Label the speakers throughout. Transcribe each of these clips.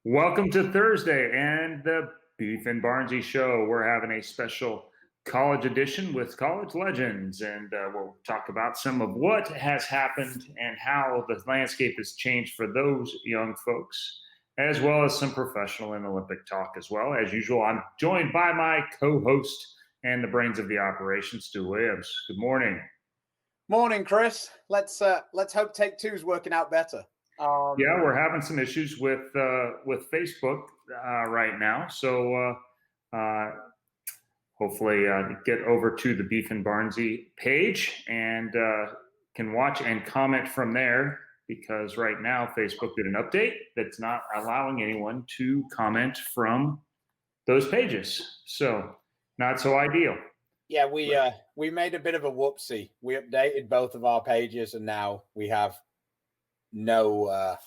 Speaker 1: Welcome to Thursday and the Beef and Barnzy show. We're having a special college edition with college legends, and we'll talk about some of what has happened and how the landscape has changed for those young folks, as well as some professional and Olympic talk as well. As usual, I'm joined by my co-host and the brains of the operation, Stu Williams. Good morning.
Speaker 2: Morning, Chris. Let's hope take two's working out better.
Speaker 1: Yeah, we're having some issues with Facebook right now, so hopefully get over to the Beef and Barnzy page and can watch and comment from there, because right now Facebook did an update that's not allowing anyone to comment from those pages, so not so ideal.
Speaker 2: Yeah, we made a bit of a whoopsie. We updated both of our pages, and now we have no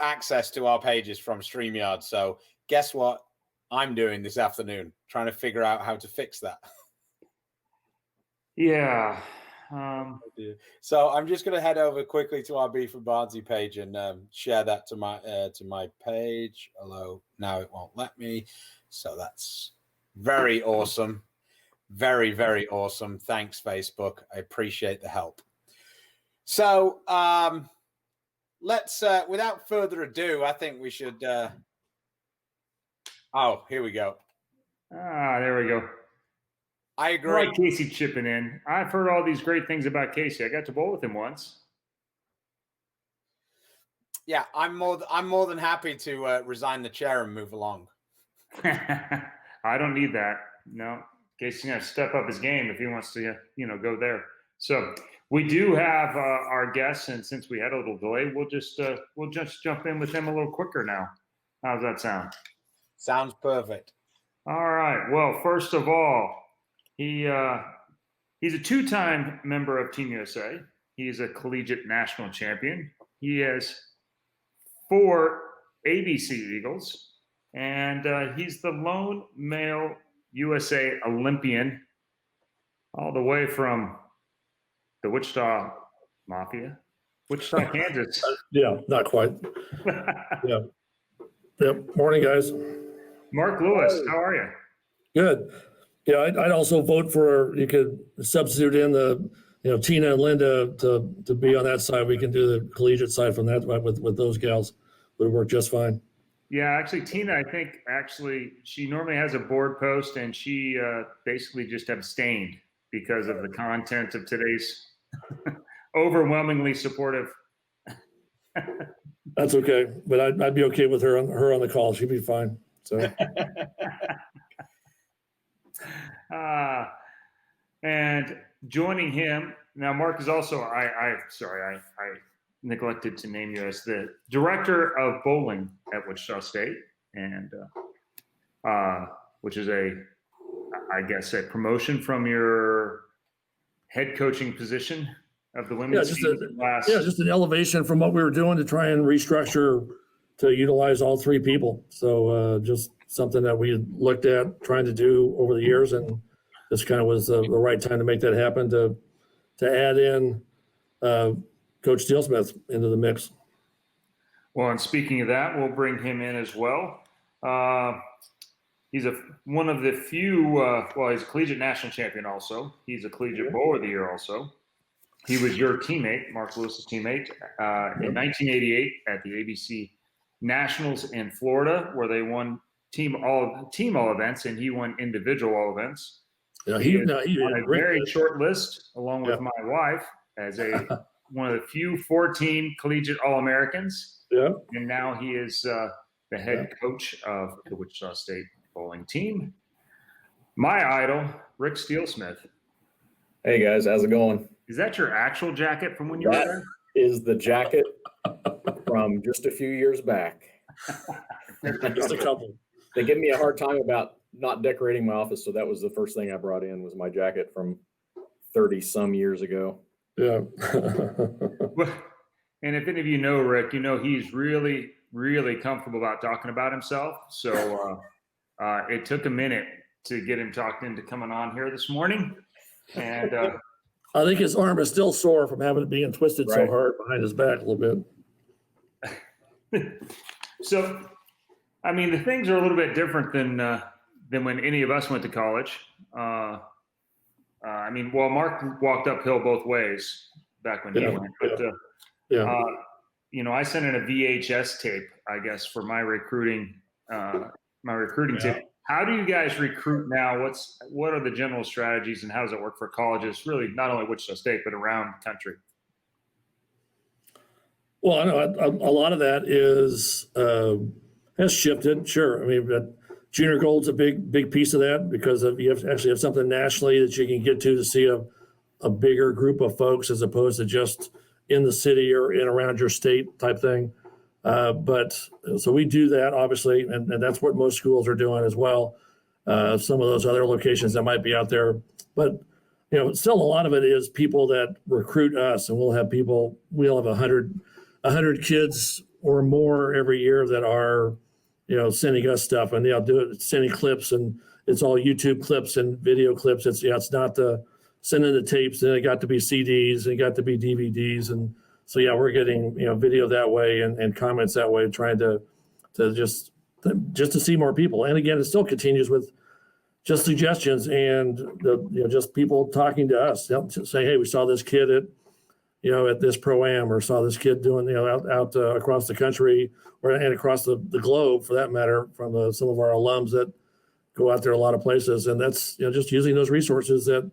Speaker 2: access to our pages from StreamYard. So guess what I'm doing this afternoon? Trying to figure out how to fix that.
Speaker 1: Yeah.
Speaker 2: So I'm just going to head over quickly to our Beef and Barnzy page and share that to my page. Although now it won't let me. So that's very awesome. Very, very awesome. Thanks, Facebook. I appreciate the help. So let's, without further ado, I think we should. Oh, here we go.
Speaker 1: There we go.
Speaker 2: I agree.
Speaker 1: I like Casey chipping in. I've heard all these great things about Casey. I got to bowl with him once.
Speaker 2: Yeah, I'm more than happy to resign the chair and move along.
Speaker 1: I don't need that. No, Casey's gonna step up his game if he wants to, go there. So we do have our guests, and since we had a little delay, we'll just jump in with him a little quicker now. How's that sound?
Speaker 2: Sounds perfect.
Speaker 1: All right. Well, first of all, he's a two-time member of Team USA. He's a collegiate national champion. He has 4 ABC Eagles, and he's the lone male USA Olympian, all the way from the Wichita Mafia, Wichita, Kansas.
Speaker 3: Yeah, not quite. Yeah. Yep. Morning, guys.
Speaker 1: Mark Lewis, how are you?
Speaker 3: Good. Yeah, I'd also vote for, you could substitute in Tina and Linda to be on that side. We can do the collegiate side from that with those gals. Would work just fine.
Speaker 1: Yeah, actually, Tina, I think she normally has a board post, and she basically just abstained because of the content of today's overwhelmingly supportive.
Speaker 3: That's okay, but I'd be okay with her on the call. She'd be fine. So.
Speaker 1: And joining him now, Mark is also I neglected to name you as the director of bowling at Wichita State, and which is a promotion from your head coaching position of the women's team.
Speaker 3: Just an elevation from what we were doing to try and restructure to utilize all 3 people. So just something that we had looked at trying to do over the years, and this kind of was the right time to make that happen, to add in Coach Steelsmith into the mix.
Speaker 1: Well, and speaking of that, we'll bring him in as well. He's one of the few, he's a collegiate national champion also. He's a collegiate bowler of the year also. He was your teammate, Mark Lewis's teammate, in 1988 at the ABC Nationals in Florida, where they won team all events, and he won individual all events.
Speaker 3: Yeah,
Speaker 1: he on a very short list, along with my wife, as one of the few 14 collegiate All-Americans.
Speaker 3: Yeah.
Speaker 1: And now he is the head coach of the Wichita State bowling team. My idol, Rick Steelsmith.
Speaker 4: Hey, guys. How's it going?
Speaker 1: Is that your actual jacket from when you were there?
Speaker 4: That is the jacket from just a few years back.
Speaker 3: Just a couple.
Speaker 4: They give me a hard time about not decorating my office, so that was the first thing I brought in was my jacket from 30-some years ago.
Speaker 3: Yeah.
Speaker 1: And if any of you know Rick, he's really, really comfortable about talking about himself. So it took a minute to get him talked into coming on here this morning. And
Speaker 3: I think his arm is still sore from having it being twisted so hard behind his back a little bit.
Speaker 1: So, I mean, the things are a little bit different than when any of us went to college. I mean, well, Mark walked uphill both ways back when he
Speaker 3: Yeah,
Speaker 1: went, but
Speaker 3: Yeah.
Speaker 1: you know, I sent in a VHS tape, I guess, for my recruiting tape. How do you guys recruit now? What are the general strategies, and how does it work for colleges? Really, not only Wichita State, but around the country.
Speaker 3: Well, I know a lot of that has shifted. Sure, I mean, but junior gold's a big piece of that because you actually have something nationally that you can get to see a bigger group of folks as opposed to just in the city or in around your state type thing. But so we do that obviously, and that's what most schools are doing as well. Some of those other locations that might be out there, but you know, still a lot of it is people that recruit us, and we'll have 100 kids or more every year that are, you know, sending us stuff, and they'll do it, sending clips, and it's all YouTube clips and video clips. It's not the sending the tapes, and it got to be CDs, and it got to be DVDs, and so yeah, we're getting, you know, video that way and comments that way, trying to just to see more people. And again, it still continues with just suggestions and just people talking to us, saying, hey, we saw this kid at this pro-am, or saw this kid doing, out across the country and across the globe for that matter, from some of our alums that go out there a lot of places. And that's, just using those resources that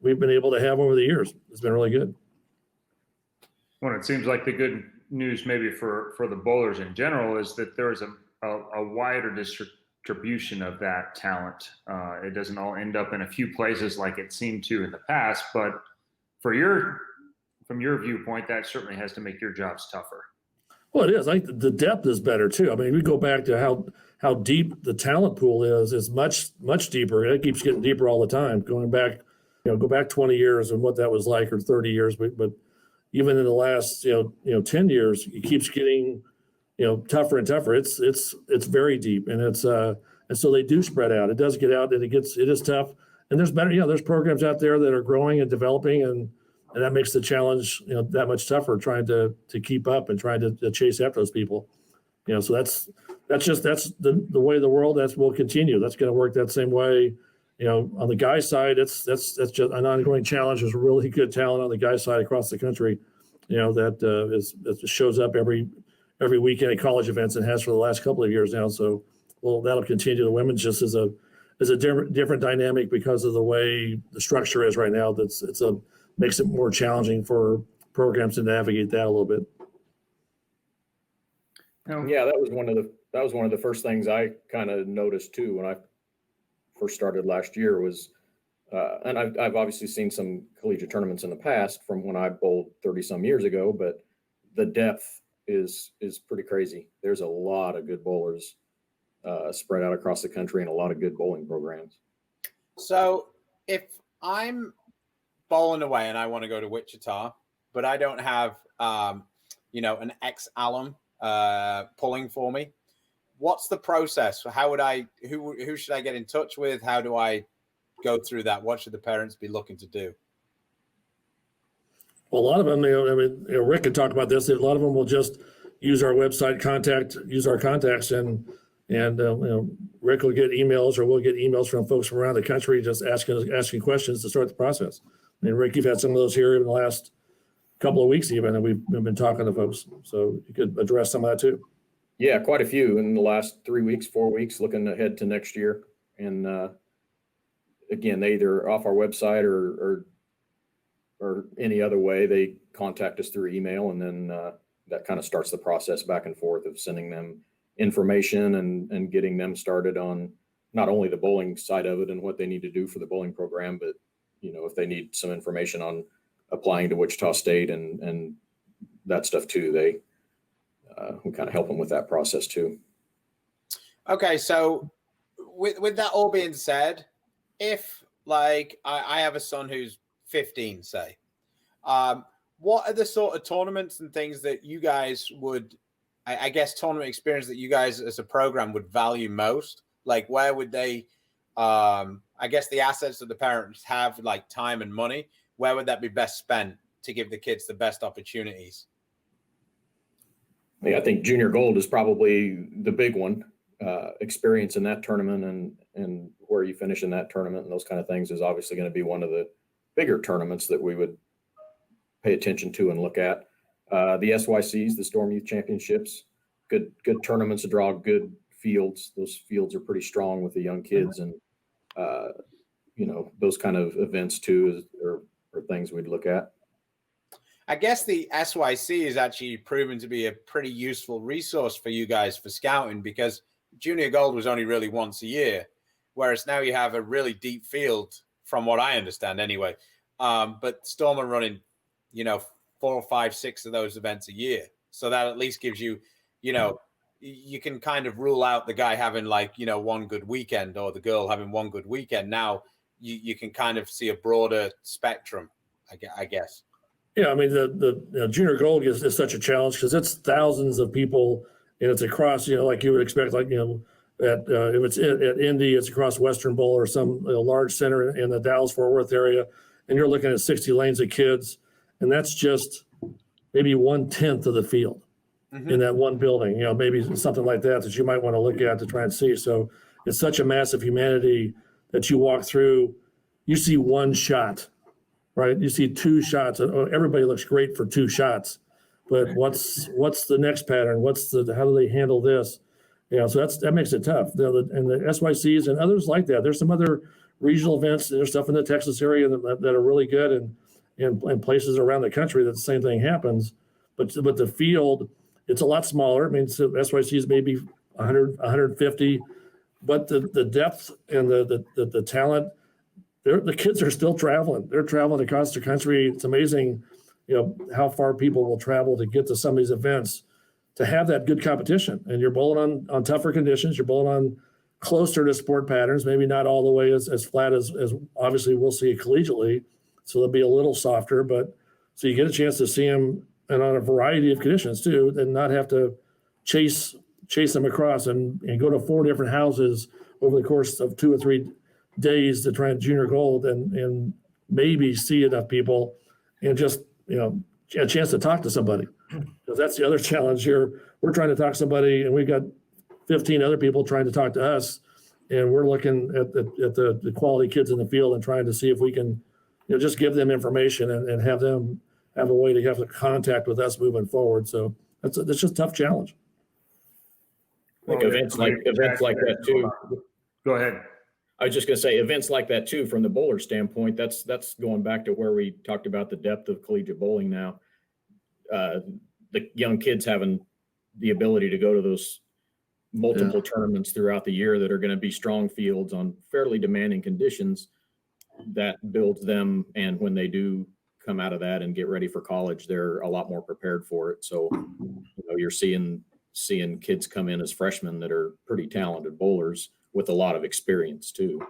Speaker 3: we've been able to have over the years. It's been really good.
Speaker 1: Well, it seems like the good news maybe for the bowlers in general is that there is a wider distribution of that talent. It doesn't all end up in a few places like it seemed to in the past, but from your viewpoint, that certainly has to make your jobs tougher.
Speaker 3: Well, it is. I think the depth is better too. I mean, we go back to how deep the talent pool is much deeper. It keeps getting deeper all the time. Going back, go back 20 years and what that was like, or 30 years, but even in the last 10 years, it keeps getting tougher and tougher. It's very deep, and and so they do spread out. It does get out, and it is tough. And there's there's programs out there that are growing and developing, and that makes the challenge that much tougher, trying to keep up and trying to chase after those people. So that's the way of the world. Will continue. That's going to work that same way. On the guy side, that's just an ongoing challenge. There's really good talent on the guy side across the country, that shows up every weekend at college events, and has for the last couple of years now. So, that'll continue. The women's just is a different dynamic because of the way the structure is right now. Makes it more challenging for programs to navigate that a little bit.
Speaker 4: Yeah, that was one of the first things I kind of noticed too when I first started last year was, and I've obviously seen some collegiate tournaments in the past from when I bowled 30 some years ago, but the depth is pretty crazy. There's a lot of good bowlers spread out across the country, and a lot of good bowling programs.
Speaker 2: So if I'm bowling away and I want to go to Wichita, but I don't have an ex-alum pulling for me, what's the process? Who should I get in touch with? How do I go through that? What should the parents be looking to do?
Speaker 3: Well, a lot of them, Rick can talk about this. A lot of them will just use our website, use our contacts, and Rick will get emails, or we'll get emails from folks from around the country just asking questions to start the process. I mean, Rick, you've had some of those here in the last couple of weeks even, and we've been talking to folks. So you could address some of that too.
Speaker 4: Yeah, quite a few in the last 3 weeks, 4 weeks, looking ahead to next year. And again, they either off our website or any other way, they contact us through email, and then that kind of starts the process back and forth of sending them information and getting them started on not only the bowling side of it and what they need to do for the bowling program, but if they need some information on applying to Wichita State and that stuff too, we kind of help them with that process too. Okay, so with that all being said, if I have a son who's 15, say, what are the sort of tournaments and things that you guys would, I guess, tournament experience that you guys as a program would value most? Like, where would they, I guess the assets that the parents have, like time and money, where would that be best spent to give the kids the best opportunities? I think junior gold is probably the big one. Experience in that tournament and where you finish in that tournament and those kind of things is obviously going to be one of the bigger tournaments that we would pay attention to and look at. The SYCs, the Storm Youth Championships, good tournaments to draw good fields. Those fields are pretty strong with the young kids, and those kind of events too are things we'd look at.
Speaker 2: I guess the SYC is actually proven to be a pretty useful resource for you guys for scouting, because junior gold was only really once a year, whereas now you have a really deep field, from what I understand anyway. But Storm are running, 4, 5, 6 of those events a year. So that at least gives you, you can kind of rule out the guy having one good weekend or the girl having one good weekend. Now you can kind of see a broader spectrum, I guess.
Speaker 3: Yeah, I mean, the junior gold is such a challenge because it's thousands of people, and it's across, like you would expect, if it's at Indy, it's across Western Bowl or some large center in the Dallas-Fort Worth area, and you're looking at 60 lanes of kids, and that's just maybe 1/10 of the field in that one building, maybe something like that you might want to look at to try and see. So it's such a massive humanity that you walk through, you see one shot, right? You see 2 shots. Everybody looks great for 2 shots, but what's the next pattern? How do they handle this? So that makes it tough. And the SYCs and others like that. There's some other regional events. There's stuff in the Texas area that are really good, and places around the country that the same thing happens. But the field, it's a lot smaller. I mean, so SYCs maybe 100, 150, but the depth and the talent. The kids are still traveling. They're traveling across the country. It's amazing, how far people will travel to get to some of these events, to have that good competition. And you're bowling on tougher conditions. You're bowling on closer to sport patterns, maybe not all the way as flat as obviously we'll see collegiately. So they'll be a little softer, but so you get a chance to see them and on a variety of conditions too, and not have to chase them across and go to 4 different houses over the course of 2 or 3 days to try and junior gold and maybe see enough people and just, a chance to talk to somebody. Because that's the other challenge here. We're trying to talk to somebody and we've got 15 other people trying to talk to us. And we're looking at the quality kids in the field and trying to see if we can, just give them information and have them have a way to have contact with us moving forward. So that's just a tough challenge.
Speaker 4: Like events like that too.
Speaker 1: Go ahead.
Speaker 4: I was just going to say events like that too, from the bowler standpoint, that's going back to where we talked about the depth of collegiate bowling now. The young kids having the ability to go to those multiple tournaments throughout the year that are going to be strong fields on fairly demanding conditions, that builds them. And when they do come out of that and get ready for college, they're a lot more prepared for it. So, you're seeing kids come in as freshmen that are pretty talented bowlers with a lot of experience too.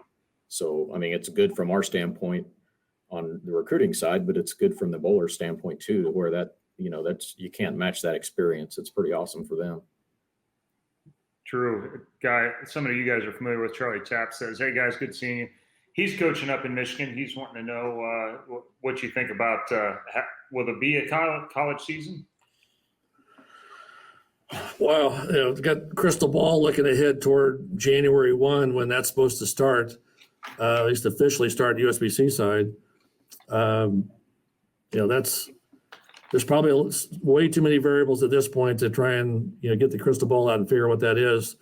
Speaker 4: So, I mean, it's good from our standpoint on the recruiting side, but it's good from the bowler standpoint too, to where that, you can't match that experience. It's pretty awesome for them.
Speaker 1: True. Some of you guys are familiar with Charlie Tapp, says, "Hey guys, good seeing you." He's coaching up in Michigan. He's wanting to know what you think about, will there be a college season?
Speaker 3: Well, got crystal ball looking ahead toward January 1 when that's supposed to start, at least officially start USBC side. There's probably way too many variables at this point to try and get the crystal ball out and figure out what that is.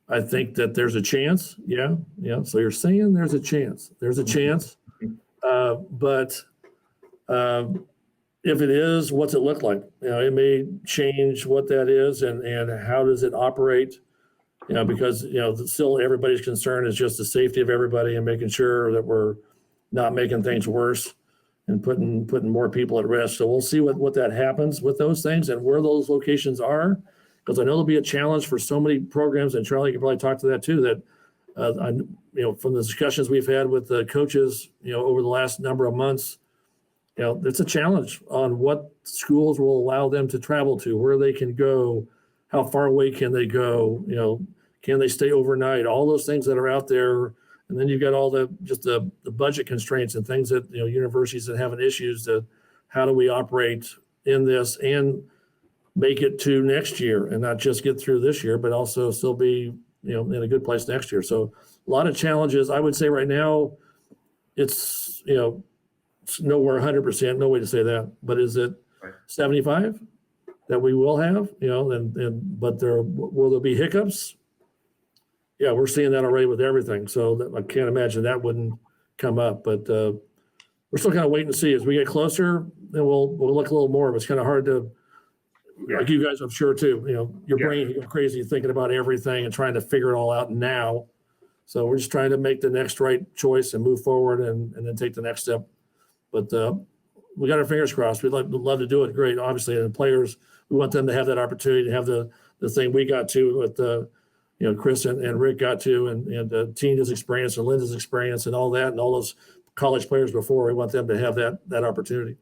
Speaker 3: I think that there's a chance. Yeah. So you're saying there's a chance. There's a chance, but if it is, what's it look like? It may change what that is and how does it operate? Because still everybody's concern is just the safety of everybody and making sure that we're not making things worse and putting more people at risk. So we'll see what that happens with those things and where those locations are, because I know there'll be a challenge for so many programs. And Charlie can probably talk to that too. That from the discussions we've had with the coaches, over the last number of months. It's a challenge on what schools will allow them to travel to, where they can go, how far away can they go, can they stay overnight, all those things that are out there. And then you've got all the budget constraints and things that, universities that having issues to how do we operate in this. And make it to next year and not just get through this year, but also still be, in a good place next year. So a lot of challenges. I would say right now it's, it's nowhere 100%, no way to say that, but is it 75 that we will have, but will there be hiccups? Yeah, we're seeing that already with everything. So I can't imagine that wouldn't come up, but we're still kind of waiting to see as we get closer, then we'll look a little more, but it's kind of hard to, like you guys, I'm sure too, your brain goes crazy thinking about everything and trying to figure it all out now. So we're just trying to make the next right choice and move forward and then take the next step. But we got our fingers crossed. We'd love to do it. Great. Obviously, and the players, we want them to have that opportunity to have the thing we got to with, Chris and Rick got to, and Tina's experience and Linda's experience and all that, and all those college players before. We want them to have that opportunity.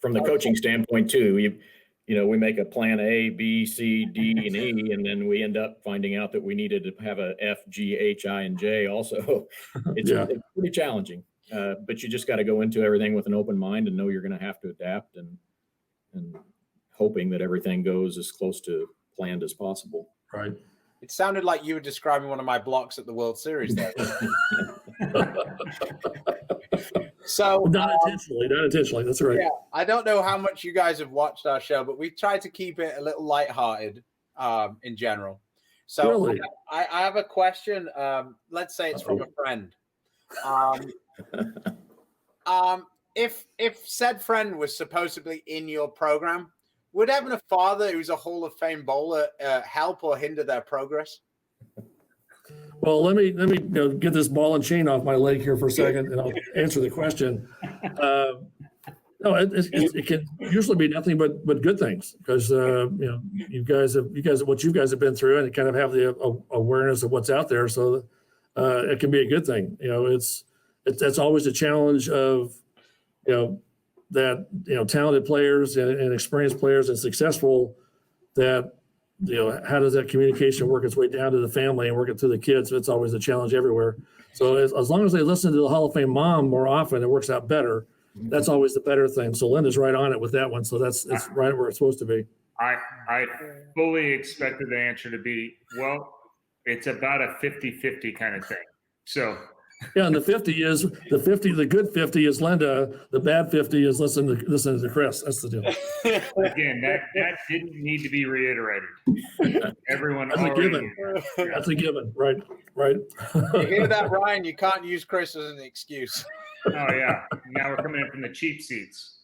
Speaker 4: From the coaching standpoint too, we make a plan A, B, C, D, and E, and then we end up finding out that we needed to have a F, G, H, I, and J also. It's pretty challenging, but you just got to go into everything with an open mind and know you're going to have to adapt and hoping that everything goes as close to planned as possible.
Speaker 3: Right.
Speaker 2: It sounded like you were describing one of my blocks at the World Series there. So
Speaker 3: not intentionally. That's right.
Speaker 2: Yeah, I don't know how much you guys have watched our show, but we tried to keep it a little lighthearted in general. So
Speaker 3: really?
Speaker 2: I have a question. Let's say it's from a friend. If said friend was supposedly in your program, would having a father who's a Hall of Fame bowler help or hinder their progress?
Speaker 3: Well, let me get this ball and chain off my leg here for a second, and I'll answer the question. No, it can usually be nothing but good things because you guys what you guys have been through and kind of have the awareness of what's out there, so it can be a good thing. That's always a challenge of that talented players and experienced players and successful that. How does that communication work its way down to the family and work it through the kids? It's always a challenge everywhere. So as long as they listen to the Hall of Fame mom more often, it works out better. That's always the better thing. So Linda's right on it with that one. So it's right where it's supposed to be.
Speaker 1: I fully expected the answer to be, well, it's about a 50-50 kind of thing. So
Speaker 3: yeah, and the good 50 is Linda. The bad 50 is listening to Chris. That's the deal.
Speaker 1: Again, that didn't need to be reiterated. Everyone
Speaker 3: That's
Speaker 1: already
Speaker 3: a given. That's a given. Right.
Speaker 2: You hear that, Ryan? You can't use Chris as an excuse.
Speaker 1: Oh yeah. Now we're coming in from the cheap seats.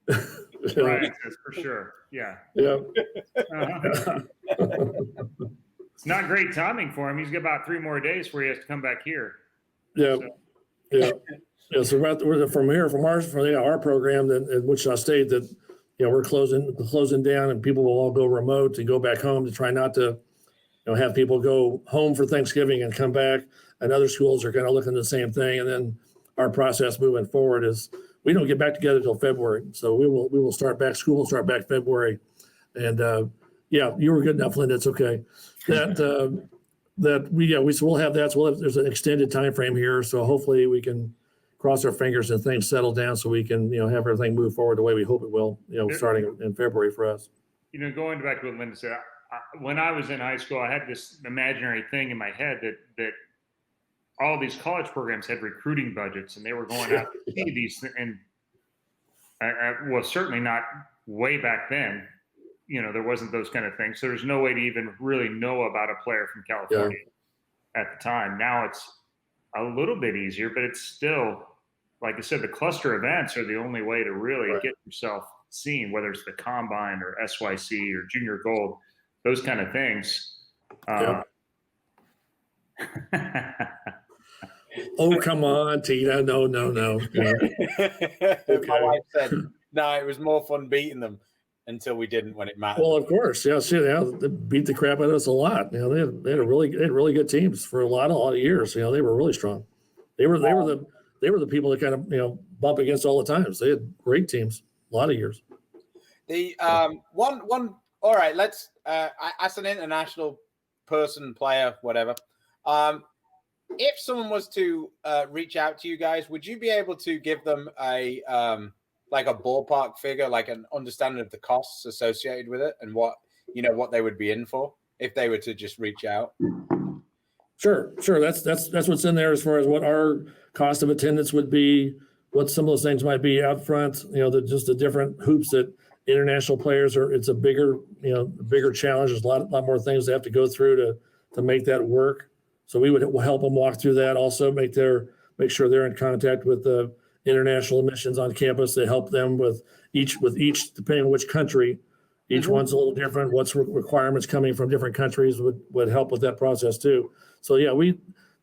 Speaker 1: Ryan says for sure. Yeah.
Speaker 3: Yeah.
Speaker 1: It's not great timing for him. He's got about 3 more days before he has to come back here.
Speaker 3: Yeah. So we're from our program at Wichita State that we're closing down, and people will all go remote and go back home to try not to have people go home for Thanksgiving and come back. And other schools are kind of looking at the same thing. And then our process moving forward is we don't get back together until February. So we will start back. School will start back February. And you were good enough, Linda. It's okay. We'll have that. So there's an extended time frame here. So hopefully we can cross our fingers and things settle down so we can, have everything move forward the way we hope it will, starting in February for us.
Speaker 1: Going back to what Linda said, when I was in high school, I had this imaginary thing in my head that all these college programs had recruiting budgets and they were going out to see these. And well, certainly not way back then. There wasn't those kind of things. So there's no way to even really know about a player from California at the time. Now it's a little bit easier, but it's still, like I said, the cluster events are the only way to really get yourself seen, whether it's the Combine or SYC or Junior Gold, those kind of things.
Speaker 3: Oh, come on, Tina. No.
Speaker 2: Okay. My wife said, no, it was more fun beating them. Until we didn't when it mattered.
Speaker 3: Well, of course, they beat the crap out of us a lot. They had really good teams for a lot of years. They were really strong. They were the people that kind of bump against all the time. So they had great teams, a lot of years.
Speaker 2: The one. All right, let's. As an international person, player, whatever. If someone was to reach out to you guys, would you be able to give them a like a ballpark figure, like an understanding of the costs associated with it and what they would be in for if they were to just reach out?
Speaker 3: Sure. That's what's in there as far as what our cost of attendance would be, what some of those things might be out front. Just the different hoops that international players are. It's a bigger challenge. There's a lot more things they have to go through to make that work. So we would help them walk through that. Also, make sure they're in contact with the international missions on campus. They help them with each depending on which country. Each one's a little different. What's requirements coming from different countries would help with that process too. So yeah,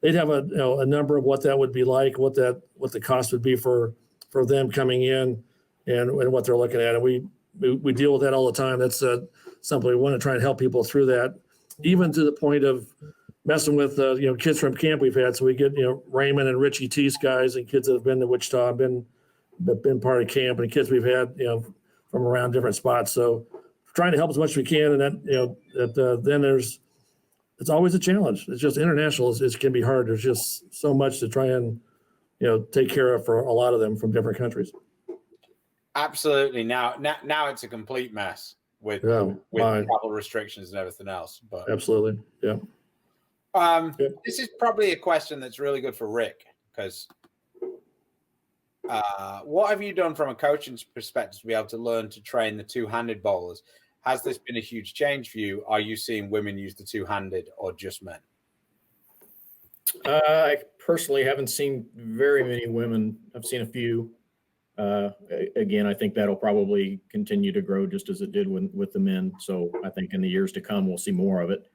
Speaker 3: they'd have a number of what that would be like, what the cost would be for them coming in, and what they're looking at. And we deal with that all the time. That's something we want to try and help people through that, even to the point of messing with kids from camp we've had. So we get Raymond and Richie Teese guys and kids that have been to Wichita, been part of camp, and kids we've had from around different spots. So trying to help as much as we can, and then it's always a challenge. It's just international. It can be hard. There's just so much to try and take care of for a lot of them from different countries.
Speaker 2: Absolutely. Now it's a complete mess with travel restrictions and everything else. But
Speaker 3: absolutely, yeah.
Speaker 2: This is probably a question that's really good for Rick, because what have you done from a coaching perspective to be able to learn to train the two-handed bowlers? Has this been a huge change for you? Are you seeing women use the two-handed or just men?
Speaker 4: I personally haven't seen very many women. I've seen a few. Again, I think that'll probably continue to grow just as it did with the men. So I think in the years to come, we'll see more of it.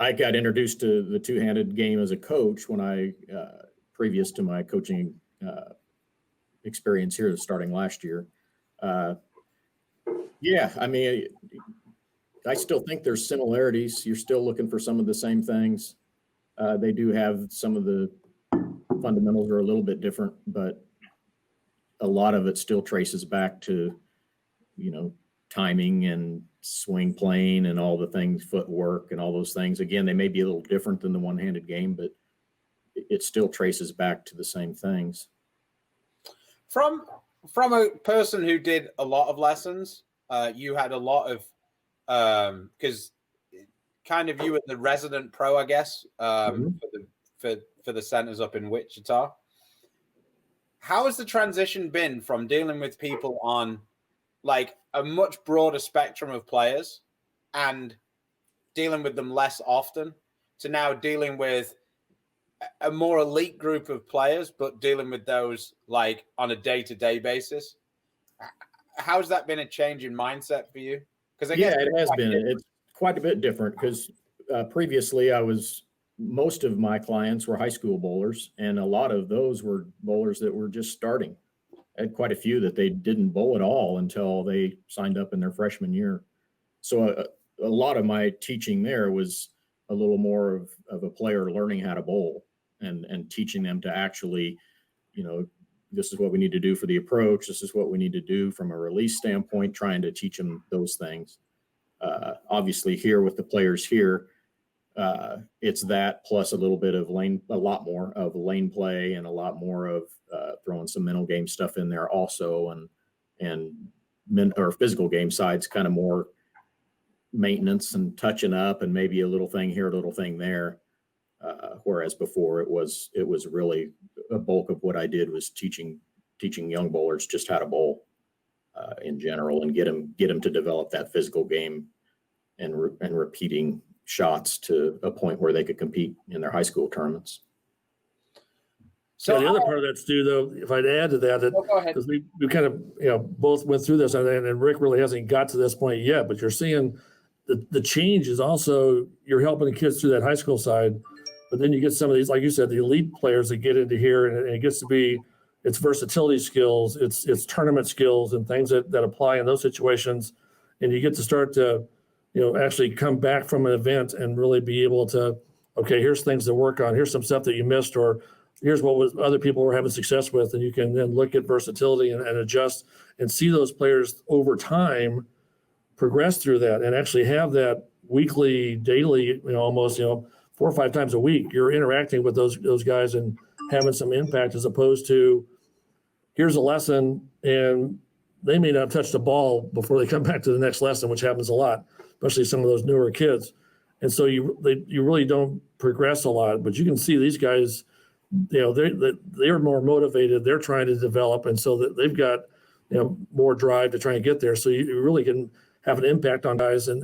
Speaker 4: I got introduced to the two-handed game as a coach when I, previous to my coaching experience here starting last year. Yeah, I mean, I still think there's similarities. You're still looking for some of the same things. They do have some of the fundamentals are a little bit different, but a lot of it still traces back to, timing and swing plane and all the things, footwork and all those things. Again, they may be a little different than the one-handed game, but it still traces back to the same things.
Speaker 2: From a person who did a lot of lessons, you had a lot of, because kind of you were the resident pro, I guess, for the centers up in Wichita. How has the transition been from dealing with people on like a much broader spectrum of players and dealing with them less often to now dealing with a more elite group of players, but dealing with those like on a day-to-day basis? How's that been a change in mindset for you? Because
Speaker 4: it has been. It's quite a bit different because previously most of my clients were high school bowlers, and a lot of those were bowlers that were just starting. I had quite a few that they didn't bowl at all until they signed up in their freshman year. So a lot of my teaching there was a little more of a player learning how to bowl and teaching them to actually, this is what we need to do for the approach. This is what we need to do from a release standpoint, trying to teach them those things. Obviously here with the players here, it's that plus a lot more of lane play and a lot more of throwing some mental game stuff in there also, and physical game sides, kind of more maintenance and touching up and maybe a little thing here, a little thing there. Whereas before it was really a bulk of what I did was teaching young bowlers just how to bowl in general and get them to develop that physical game and repeating shots to a point where they could compete in their high school tournaments.
Speaker 3: So the other part of that, Stu, though, if I'd add to that, because we kind of both went through this, and Rick really hasn't got to this point yet, but you're seeing the change is also you're helping the kids through that high school side, but then you get some of these, like you said, the elite players that get into here, and it gets to be it's versatility skills, it's tournament skills, and things that apply in those situations, and you get to start to actually come back from an event and really be able to, okay, here's things to work on. Here's some stuff that you missed, or here's what other people were having success with. And you can then look at versatility and adjust and see those players over time progress through that and actually have that weekly, daily, almost, 4 or 5 times a week, you're interacting with those guys and having some impact, as opposed to, here's a lesson, and they may not touch the ball before they come back to the next lesson, which happens a lot, especially some of those newer kids. And so you really don't progress a lot, but you can see these guys, they're more motivated. They're trying to develop, and so that they've got more drive to try and get there. So you really can have an impact on guys and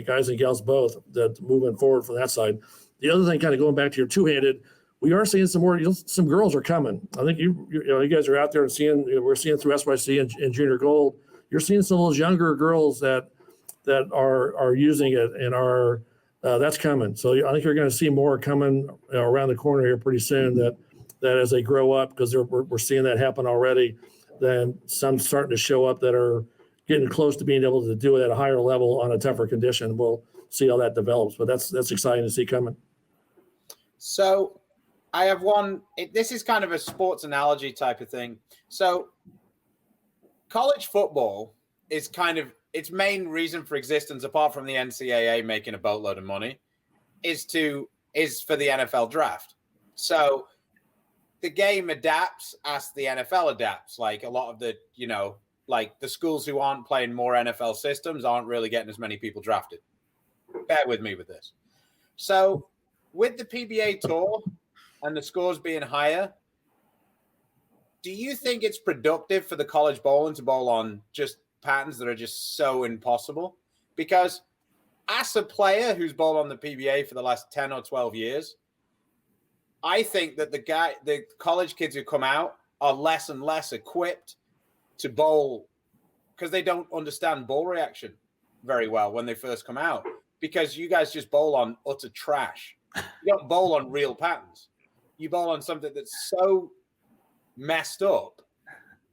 Speaker 3: guys and gals both that moving forward from that side. The other thing, kind of going back to your two-handed, we are seeing some more. Some girls are coming. I think you guys are out there and seeing. We're seeing through SYC and Junior Gold. You're seeing some of those younger girls that are using it and are that's coming. So I think you're going to see more coming around the corner here pretty soon. That as they grow up, because we're seeing that happen already. Then some starting to show up that are getting close to being able to do it at a higher level on a tougher condition. We'll see how that develops, but that's exciting to see coming.
Speaker 2: So I have one. This is kind of a sports analogy type of thing. So college football is kind of its main reason for existence, apart from the NCAA making a boatload of money, is for the NFL draft. So the game adapts as the NFL adapts. Like a lot of the, like the schools who aren't playing more NFL systems aren't really getting as many people drafted. Bear with me with this. So with the PBA tour and the scores being higher, do you think it's productive for the college bowling to bowl on just patterns that are just so impossible? Because as a player who's bowled on the PBA for the last 10 or 12 years, I think that the college kids who come out are less and less equipped to bowl because they don't understand ball reaction very well when they first come out, because you guys just bowl on utter trash. You don't bowl on real patterns. You bowl on something that's so messed up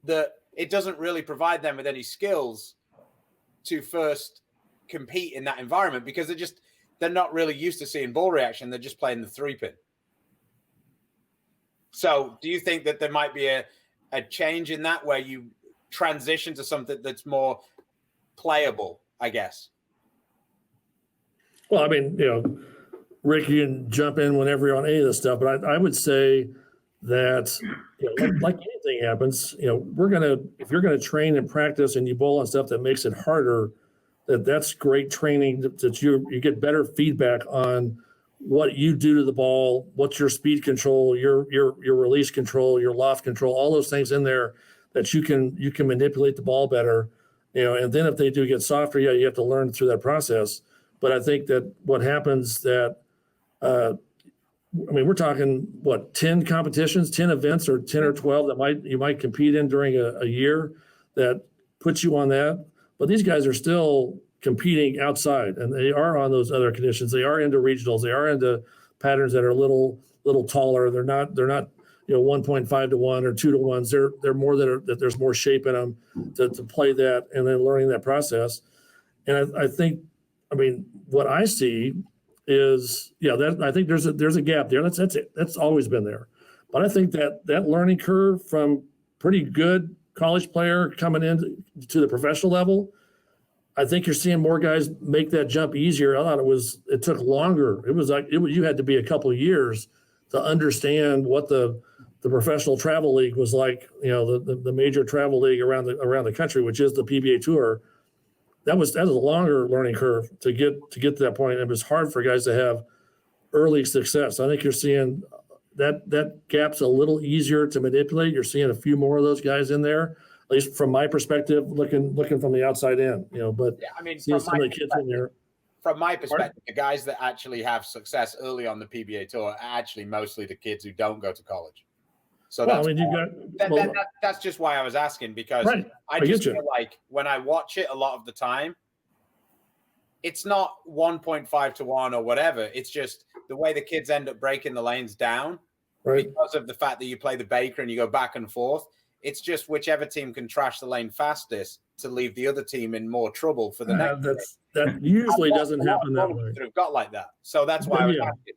Speaker 2: that it doesn't really provide them with any skills to first compete in that environment, because they're not really used to seeing ball reaction. They're just playing the 3-pin. So do you think that there might be a change in that where you transition to something that's more playable, I guess?
Speaker 3: Well, I mean, Rick, you can jump in whenever you're on any of this stuff, but I would say that like anything happens, if you're gonna train and practice and you bowl on stuff that makes it harder, that's great training that you get better feedback on what you do to the ball, what's your speed control, your release control, your loft control, all those things in there that you can manipulate the ball better, and then if they do get softer, you have to learn through that process. But I think that what happens that, we're talking 10 competitions, 10 events, or 10 or 12 that you might compete in during a year that puts you on that. But these guys are still competing outside, and they are on those other conditions. They are into regionals. They are into patterns that are a little taller. They're not 1.5 to 1 or 2 to 1s. They're more that there's more shape in them to play that, and then learning that process. And I think, what I see is, I think there's a gap there. That's it. That's always been there. But I think that learning curve from pretty good college player coming into the professional level, I think you're seeing more guys make that jump easier. I thought it took longer. It was like you had to be a couple of years to understand what the professional travel league was like. The major travel league around the country, which is the PBA Tour. That was a longer learning curve to get to that point. It was hard for guys to have early success. I think you're seeing that gap's a little easier to manipulate. You're seeing a few more of those guys in there, at least from my perspective, looking from the outside in. But seeing some of the kids in there.
Speaker 2: From my perspective, the guys that actually have success early on the PBA Tour are actually mostly the kids who don't go to college. So that's just why I was asking, because right. I just feel like when I watch it a lot of the time, it's not 1.5 to 1 or whatever. It's just the way the kids end up breaking the lanes down, right, because of the fact that you play the baker and you go back and forth. It's just whichever team can trash the lane fastest to leave the other team in more trouble for the next.
Speaker 3: That usually doesn't happen that way.
Speaker 2: That have got like that. So that's why I was asking.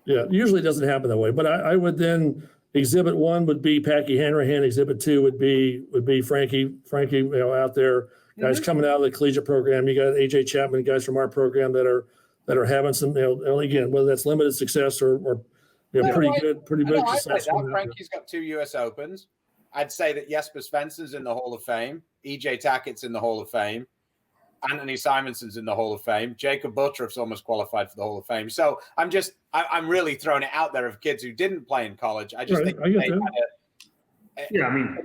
Speaker 3: Yeah, usually doesn't happen that way. But I would then. Exhibit 1 would be Packy Hanrahan. Exhibit 2 would be Frankie, out there, guys coming out of the collegiate program. You got AJ Chapman, guys from our program that are having some, again, whether that's limited success or pretty good success.
Speaker 2: Frankie's got 2 U.S. Opens. I'd say that Jesper Svensson's in the Hall of Fame. EJ Tackett's in the Hall of Fame. Anthony Simonson's in the Hall of Fame. Jacob Buttroff's almost qualified for the Hall of Fame. So I'm really throwing it out there of kids who didn't play in college. I just think they had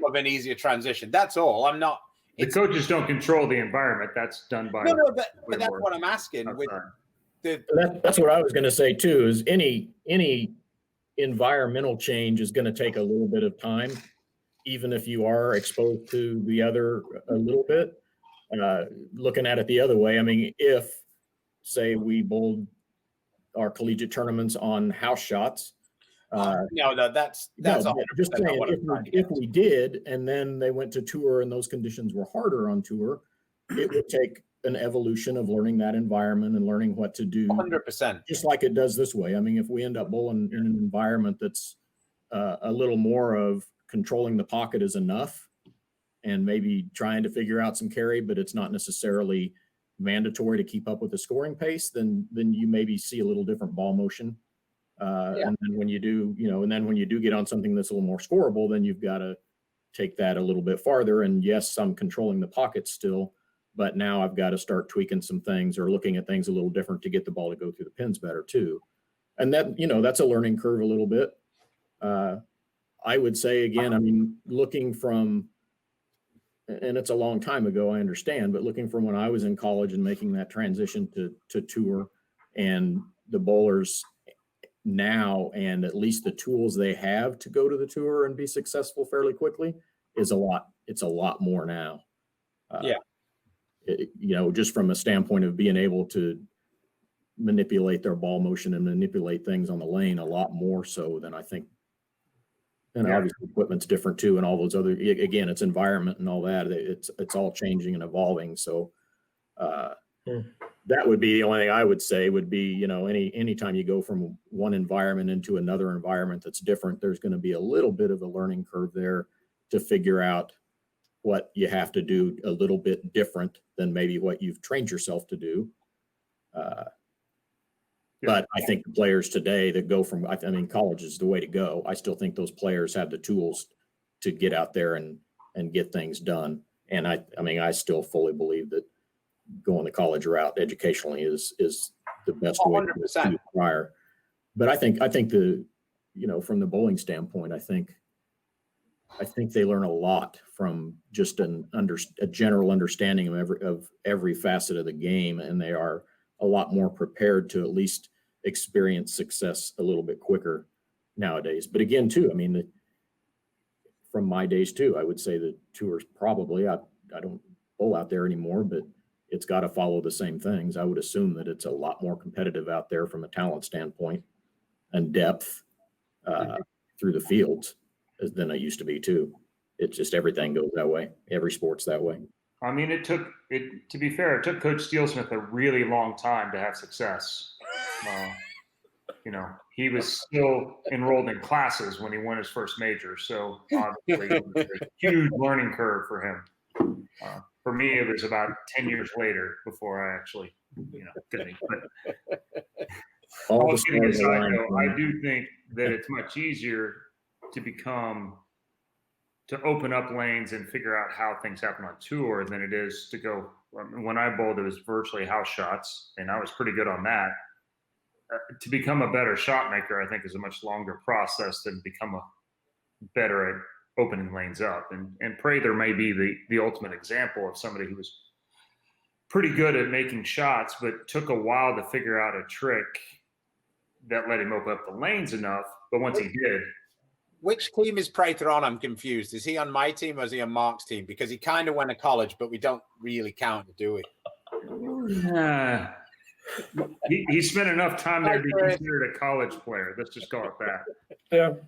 Speaker 2: of an easier transition. That's all. I'm not.
Speaker 1: The coaches don't control the environment. That's done by.
Speaker 2: No, but that's what I'm asking.
Speaker 4: That's what I was going to say too. Is any environmental change is going to take a little bit of time, even if you are exposed to the other a little bit. Looking at it the other way, I mean, if say we bowled our collegiate tournaments on house shots.
Speaker 2: That's
Speaker 4: just saying, if we did, and then they went to tour and those conditions were harder on tour, it would take an evolution of learning that environment and learning what to do.
Speaker 2: 100%.
Speaker 4: Just like it does this way. I mean, if we end up bowling in an environment that's a little more of controlling the pocket is enough, and maybe trying to figure out some carry, but it's not necessarily mandatory to keep up with the scoring pace, then you maybe see a little different ball motion. And then when you do, when you do get on something that's a little more scoreable, then you've got to take that a little bit farther. And yes, I'm controlling the pocket still, but now I've got to start tweaking some things or looking at things a little different to get the ball to go through the pins better too. And that, that's a learning curve a little bit. I would say again, I mean, looking from, and it's a long time ago, I understand, but looking from when I was in college and making that transition to tour, and the bowlers now, and at least the tools they have to go to the tour and be successful fairly quickly it's a lot more now. Just from a standpoint of being able to manipulate their ball motion and manipulate things on the lane a lot more so than I think. And obviously equipment's different too, and all those other, again, it's environment and all that. It's all changing and evolving. So that would be the only thing I would say would be, anytime you go from one environment into another environment that's different, there's going to be a little bit of a learning curve there to figure out what you have to do a little bit different than maybe what you've trained yourself to do. But I think the players today that go from, college is the way to go. I still think those players have the tools to get out there and get things done. And I still fully believe that going the college route educationally is the best way to do prior. But I think the, from the bowling standpoint, I think they learn a lot from just a general understanding of every facet of the game, and they are a lot more prepared to at least experience success a little bit quicker nowadays. But again, too, from my days too, I would say the tours probably, I don't bowl out there anymore, but it's got to follow the same things. I would assume that it's a lot more competitive out there from a talent standpoint and depth through the fields than it used to be too. It's just everything goes that way. Every sport's that way.
Speaker 1: To be fair, it took Coach Steelsmith a really long time to have success. He was still enrolled in classes when he won his first major. So obviously it was a huge learning curve for him. For me, it was about 10 years later before I actually, did it. But all kidding aside, though, I do think that it's much easier to open up lanes and figure out how things happen on tour than it is to go. When I bowled, it was virtually house shots, and I was pretty good on that. To become a better shot maker, I think, is a much longer process than become better at opening lanes up. And Prather may be the ultimate example of somebody who was pretty good at making shots, but took a while to figure out a trick that let him open up the lanes enough. But once he did.
Speaker 2: Which team is Prather on? I'm confused. Is he on my team or is he on Mark's team? Because he kind of went to college, but we don't really count it, do we?
Speaker 1: He spent enough time there to be considered a college player. Let's just call it that.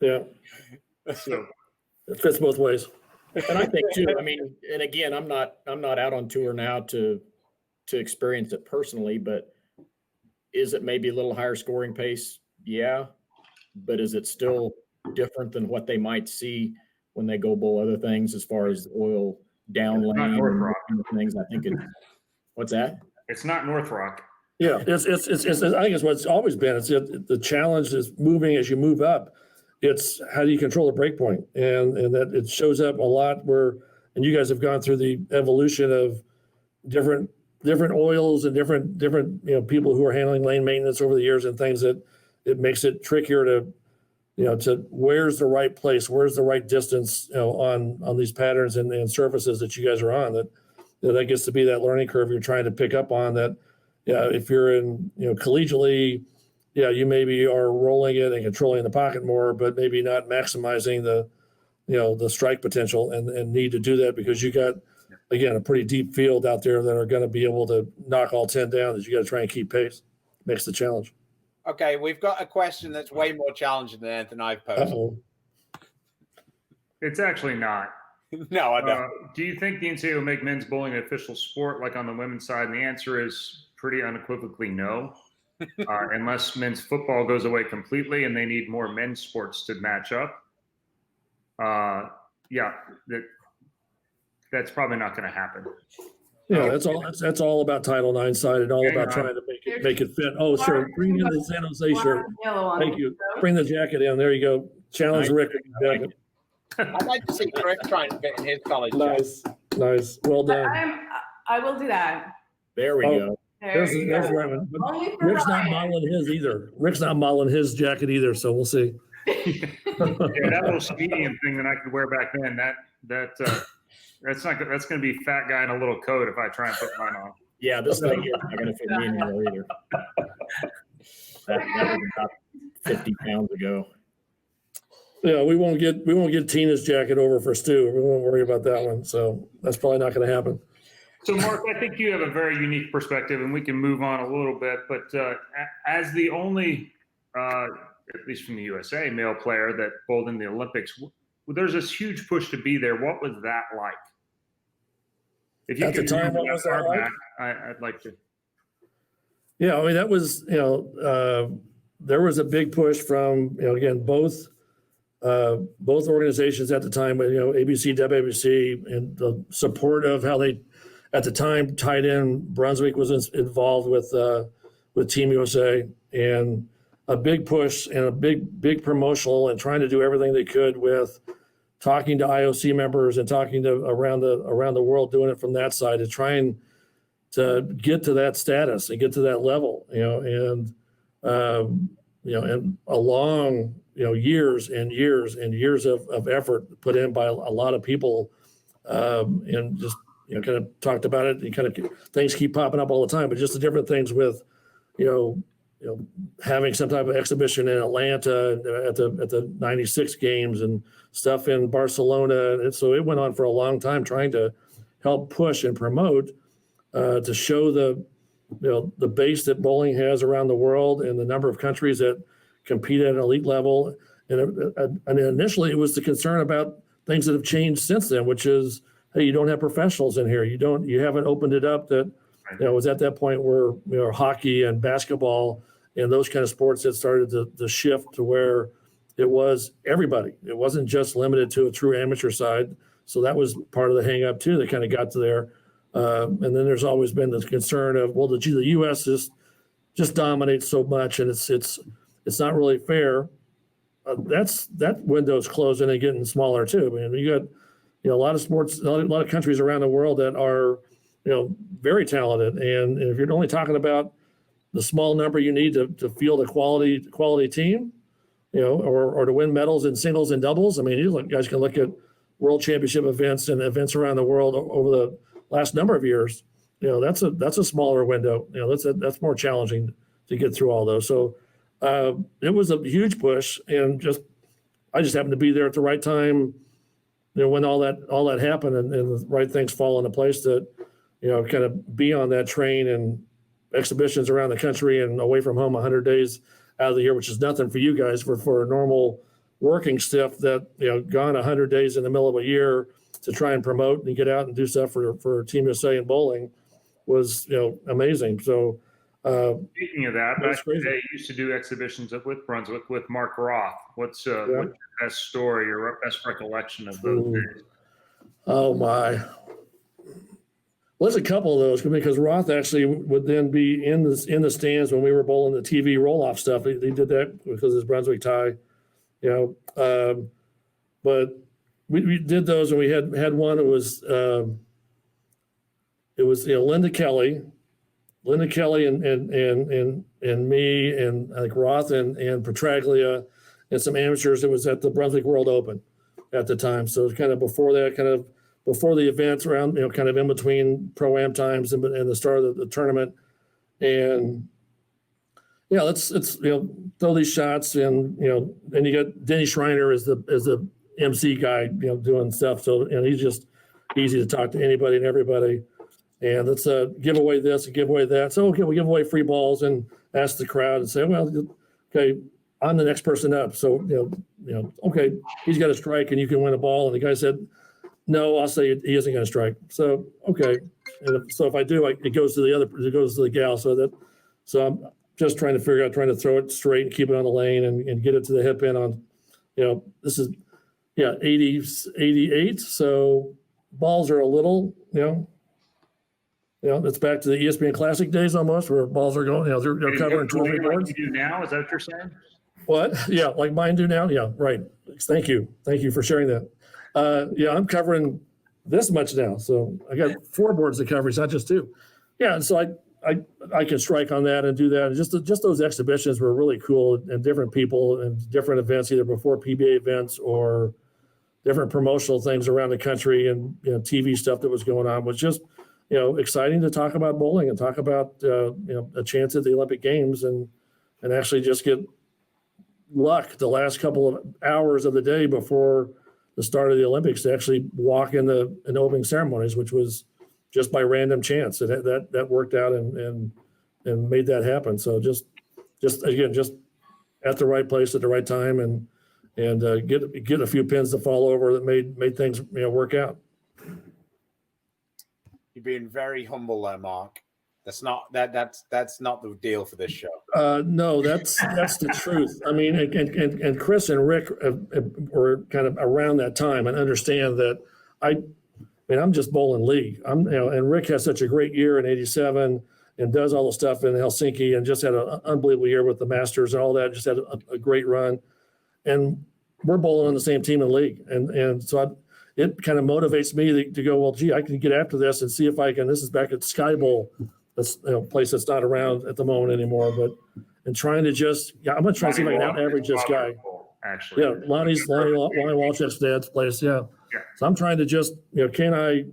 Speaker 3: Yeah.
Speaker 1: So
Speaker 3: it fits both ways.
Speaker 4: And I think too, and again, I'm not out on tour now to experience it personally, but is it maybe a little higher scoring pace? Yeah. But is it still different than what they might see when they go bowl other things as far as oil down lane and things? I think what's that?
Speaker 1: It's not North Rock.
Speaker 3: Yeah, it's I think it's what it's always been. It's the challenge is moving as you move up. it's how do you control the break point, and that it shows up a lot where, and you guys have gone through the evolution of different oils and different people who are handling lane maintenance over the years and things that it makes it trickier to to where's the right place, where's the right distance on these patterns and surfaces that you guys are on, that gets to be that learning curve you're trying to pick up on. That if you're in collegiately, you maybe are rolling it and controlling the pocket more, but maybe not maximizing the strike potential and need to do that because you got, again, a pretty deep field out there that are going to be able to knock all 10 down that you got to try and keep pace. Makes the challenge.
Speaker 2: Okay, we've got a question that's way more challenging than anything I've posed.
Speaker 3: Uh-oh.
Speaker 1: It's actually not.
Speaker 2: No, I don't.
Speaker 1: Do you think the NCAA will make men's bowling an official sport like on the women's side? And the answer is pretty unequivocally no. Unless men's football goes away completely and they need more men's sports to match up. That's probably not going to happen.
Speaker 3: Yeah, that's all about Title IX side and all about trying to make it fit. Oh, sure. Bring in the San Jose shirt. Thank you. Bring the jacket in. There you go. Challenge Rick.
Speaker 2: I'd like to see Rick trying to fit in his college.
Speaker 3: Nice. Well done.
Speaker 5: I will do that.
Speaker 4: There we go.
Speaker 3: There's Raymond. Rick's not modeling his either. Rick's not modeling his jacket either, so we'll see.
Speaker 1: That little medium thing that I could wear back then, that's going to be fat guy in a little coat if I try and put mine on.
Speaker 4: Yeah, this thing here is not going to fit me anymore either. That was about 50 pounds ago.
Speaker 3: Yeah, we won't get Tina's jacket over for Stu. We won't worry about that one. So that's probably not going to happen.
Speaker 1: So, Mark, I think you have a very unique perspective, and we can move on a little bit. But as the only, at least from the USA, male player that bowled in the Olympics, there's this huge push to be there. What was that like? If you
Speaker 3: at the time, what was that like?
Speaker 1: I'd like to.
Speaker 3: Yeah, I mean, that was, there was a big push from, again, both organizations at the time, ABC, WABC, and the support of how they, at the time, tied in. Brunswick was involved with Team USA, and a big push and a big promotional and trying to do everything they could with talking to IOC members and talking to around the world, doing it from that side to trying to get to that status and get to that level, and a long, years and years and years of effort put in by a lot of people, and just, kind of talked about it, and kind of things keep popping up all the time, but just the different things with, having some type of exhibition in Atlanta at the 96 games and stuff in Barcelona. And so it went on for a long time trying to help push and promote, to show the base that bowling has around the world and the number of countries that compete at an elite level. And initially it was the concern about things that have changed since then, which is, hey, you don't have professionals in here. You haven't opened it up that, it was at that point where, hockey and basketball and those kind of sports that started to shift to where it was everybody. It wasn't just limited to a true amateur side. So that was part of the hang up too, that kind of got to there. And then there's always been this concern of, well, the U.S. just dominates so much, and it's not really fair. That window's closing and getting smaller too. I mean, you got a lot of sports, a lot of countries around the world that are very talented, and if you're only talking about the small number you need to field a quality team, or to win medals in singles and doubles. I mean, you guys can look at world championship events and events around the world over the last number of years. That's a smaller window. That's more challenging to get through all those. So it was a huge push, and I just happened to be there at the right time, when all that happened, and the right things fall into place to, kind of be on that train and exhibitions around the country and away from home 100 days out of the year, which is nothing for you guys for a normal working stiff that, gone 100 days in the middle of a year to try and promote and get out and do stuff for Team USA and bowling was, amazing. So
Speaker 1: speaking of that, back in the day, used to do exhibitions with Brunswick with Mark Roth. What's your best story or best recollection of those days?
Speaker 3: Oh my. Well, there's a couple of those, because Roth actually would then be in the stands when we were bowling the TV roll-off stuff. They did that because of his Brunswick tie, you know. But we did those, and we had one. It was Linda Kelly and me and like Roth and Petraglia and some amateurs. It was at the Brunswick World Open at the time. So it was kind of before that, kind of before the events around, kind of in between pro-am times and the start of the tournament. And yeah, let's throw these shots, and then you got Denny Schreiner as the MC guy, doing stuff. So he's just easy to talk to anybody and everybody. And let's give away this and give away that. So okay, we give away free balls and ask the crowd and say, well, okay, I'm the next person up. So okay, he's got a strike and you can win a ball. And the guy said, no, I'll say he isn't going to strike. So okay, and so if I do, it goes to the gal. So I'm just trying to throw it straight and keep it on the lane and get it to the hip in on, this is 88. So balls are a little, it's back to the ESPN Classic days almost, where balls are going, they're covering 2 or 3 boards.
Speaker 1: Like you do now, is that what you're saying?
Speaker 3: What? Yeah, like mine do now. Yeah, right. Thank you for sharing that. I'm covering this much now, so I got 4 boards to cover, it's not just 2. Yeah, and so I can strike on that and do that. And just those exhibitions were really cool, and different people and different events, either before PBA events or different promotional things around the country, and TV stuff that was going on was just exciting to talk about bowling and talk about a chance at the Olympic Games and actually just get luck the last couple of hours of the day before the start of the Olympics to actually walk in the opening ceremonies, which was just by random chance that worked out and made that happen. So just at the right place at the right time and get a few pins to fall over that made things work out.
Speaker 2: You're being very humble there, Mark. That's not the deal for this show.
Speaker 3: No, that's the truth. I mean, and Chris and Rick were kind of around that time and understand that I'm just bowling league. And Rick has such a great year in '87 and does all the stuff in Helsinki and just had an unbelievable year with the Masters and all that. Just had a great run, and we're bowling on the same team in the league. And so it kind of motivates me to go, well, gee, I can get after this and see if I can. This is back at Sky Bowl. That's a place that's not around at the moment anymore, and trying to I'm going to try to see if I can out-average this guy.
Speaker 1: Actually,
Speaker 3: yeah, Lonnie Walchuk's dad's place. Yeah. So I'm trying to just, can I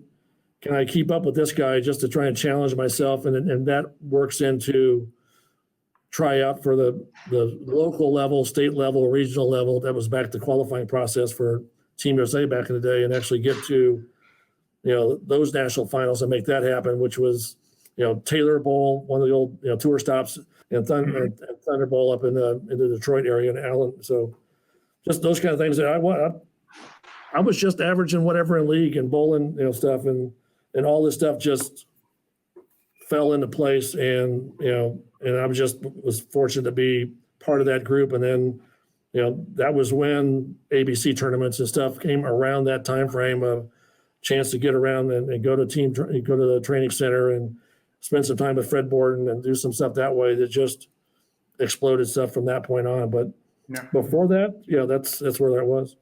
Speaker 3: keep up with this guy just to try and challenge myself, and that works into try out for the local level, state level, regional level. That was back to qualifying process for Team USA back in the day, and actually get to those national finals and make that happen, which was Taylor Bowl, one of the old tour stops, and Thunder Bowl up in the Detroit area, and Allen. So just those kind of things that I was just averaging whatever in league and bowling stuff, and all this stuff just fell into place, and I was fortunate to be part of that group. And then that was when ABC tournaments and stuff came around that time frame of chance to get around and go to the training center and spend some time with Fred Borden and do some stuff that way. That just exploded stuff from that point on. But before that, that's where that was.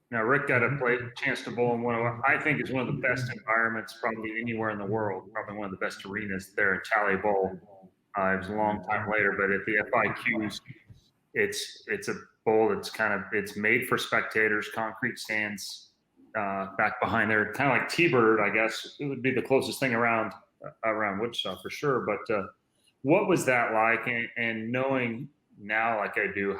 Speaker 1: Now, Rick got a chance to bowl in I think is one of the best environments probably anywhere in the world, probably one of the best arenas there in Tally Bowl. It was a long time later, but at the FIQs, it's a bowl that's it's made for spectators, concrete stands back behind there, kind of like T-Bird, I guess. It would be the closest thing around Wichita for sure. But what was that like? And knowing now, like I do,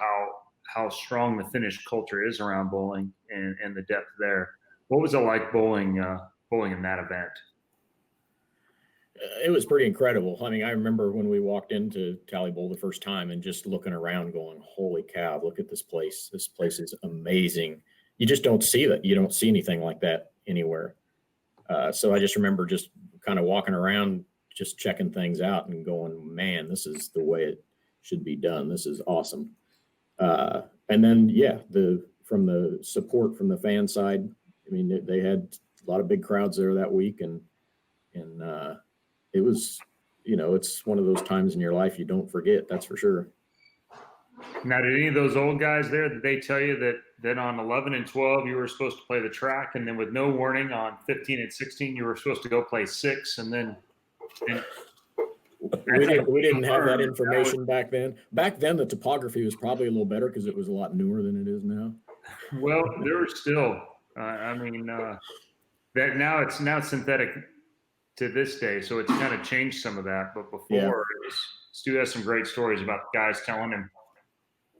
Speaker 1: how strong the Finnish culture is around bowling and the depth there. What was it like bowling in that event?
Speaker 4: It was pretty incredible. I mean, I remember when we walked into Tally Bowl the first time and just looking around going, holy cow, look at this place. This place is amazing. You just don't see that. You don't see anything like that anywhere. So I just remember just kind of walking around, just checking things out and going, man, this is the way it should be done. This is awesome. And then, from the support from the fan side, I mean, they had a lot of big crowds there that week, and it was, it's one of those times in your life you don't forget. That's for sure.
Speaker 1: Now, did any of those old guys there, did they tell you that on 11 and 12 you were supposed to play the track, and then with no warning on 15 and 16 you were supposed to go play 6, and then
Speaker 4: We didn't have that information back then. Back then, the topography was probably a little better because it was a lot newer than it is now.
Speaker 1: well, there were still that now it's synthetic to this day, so it's kind of changed some of that. But before, it was, Stu has some great stories about guys telling him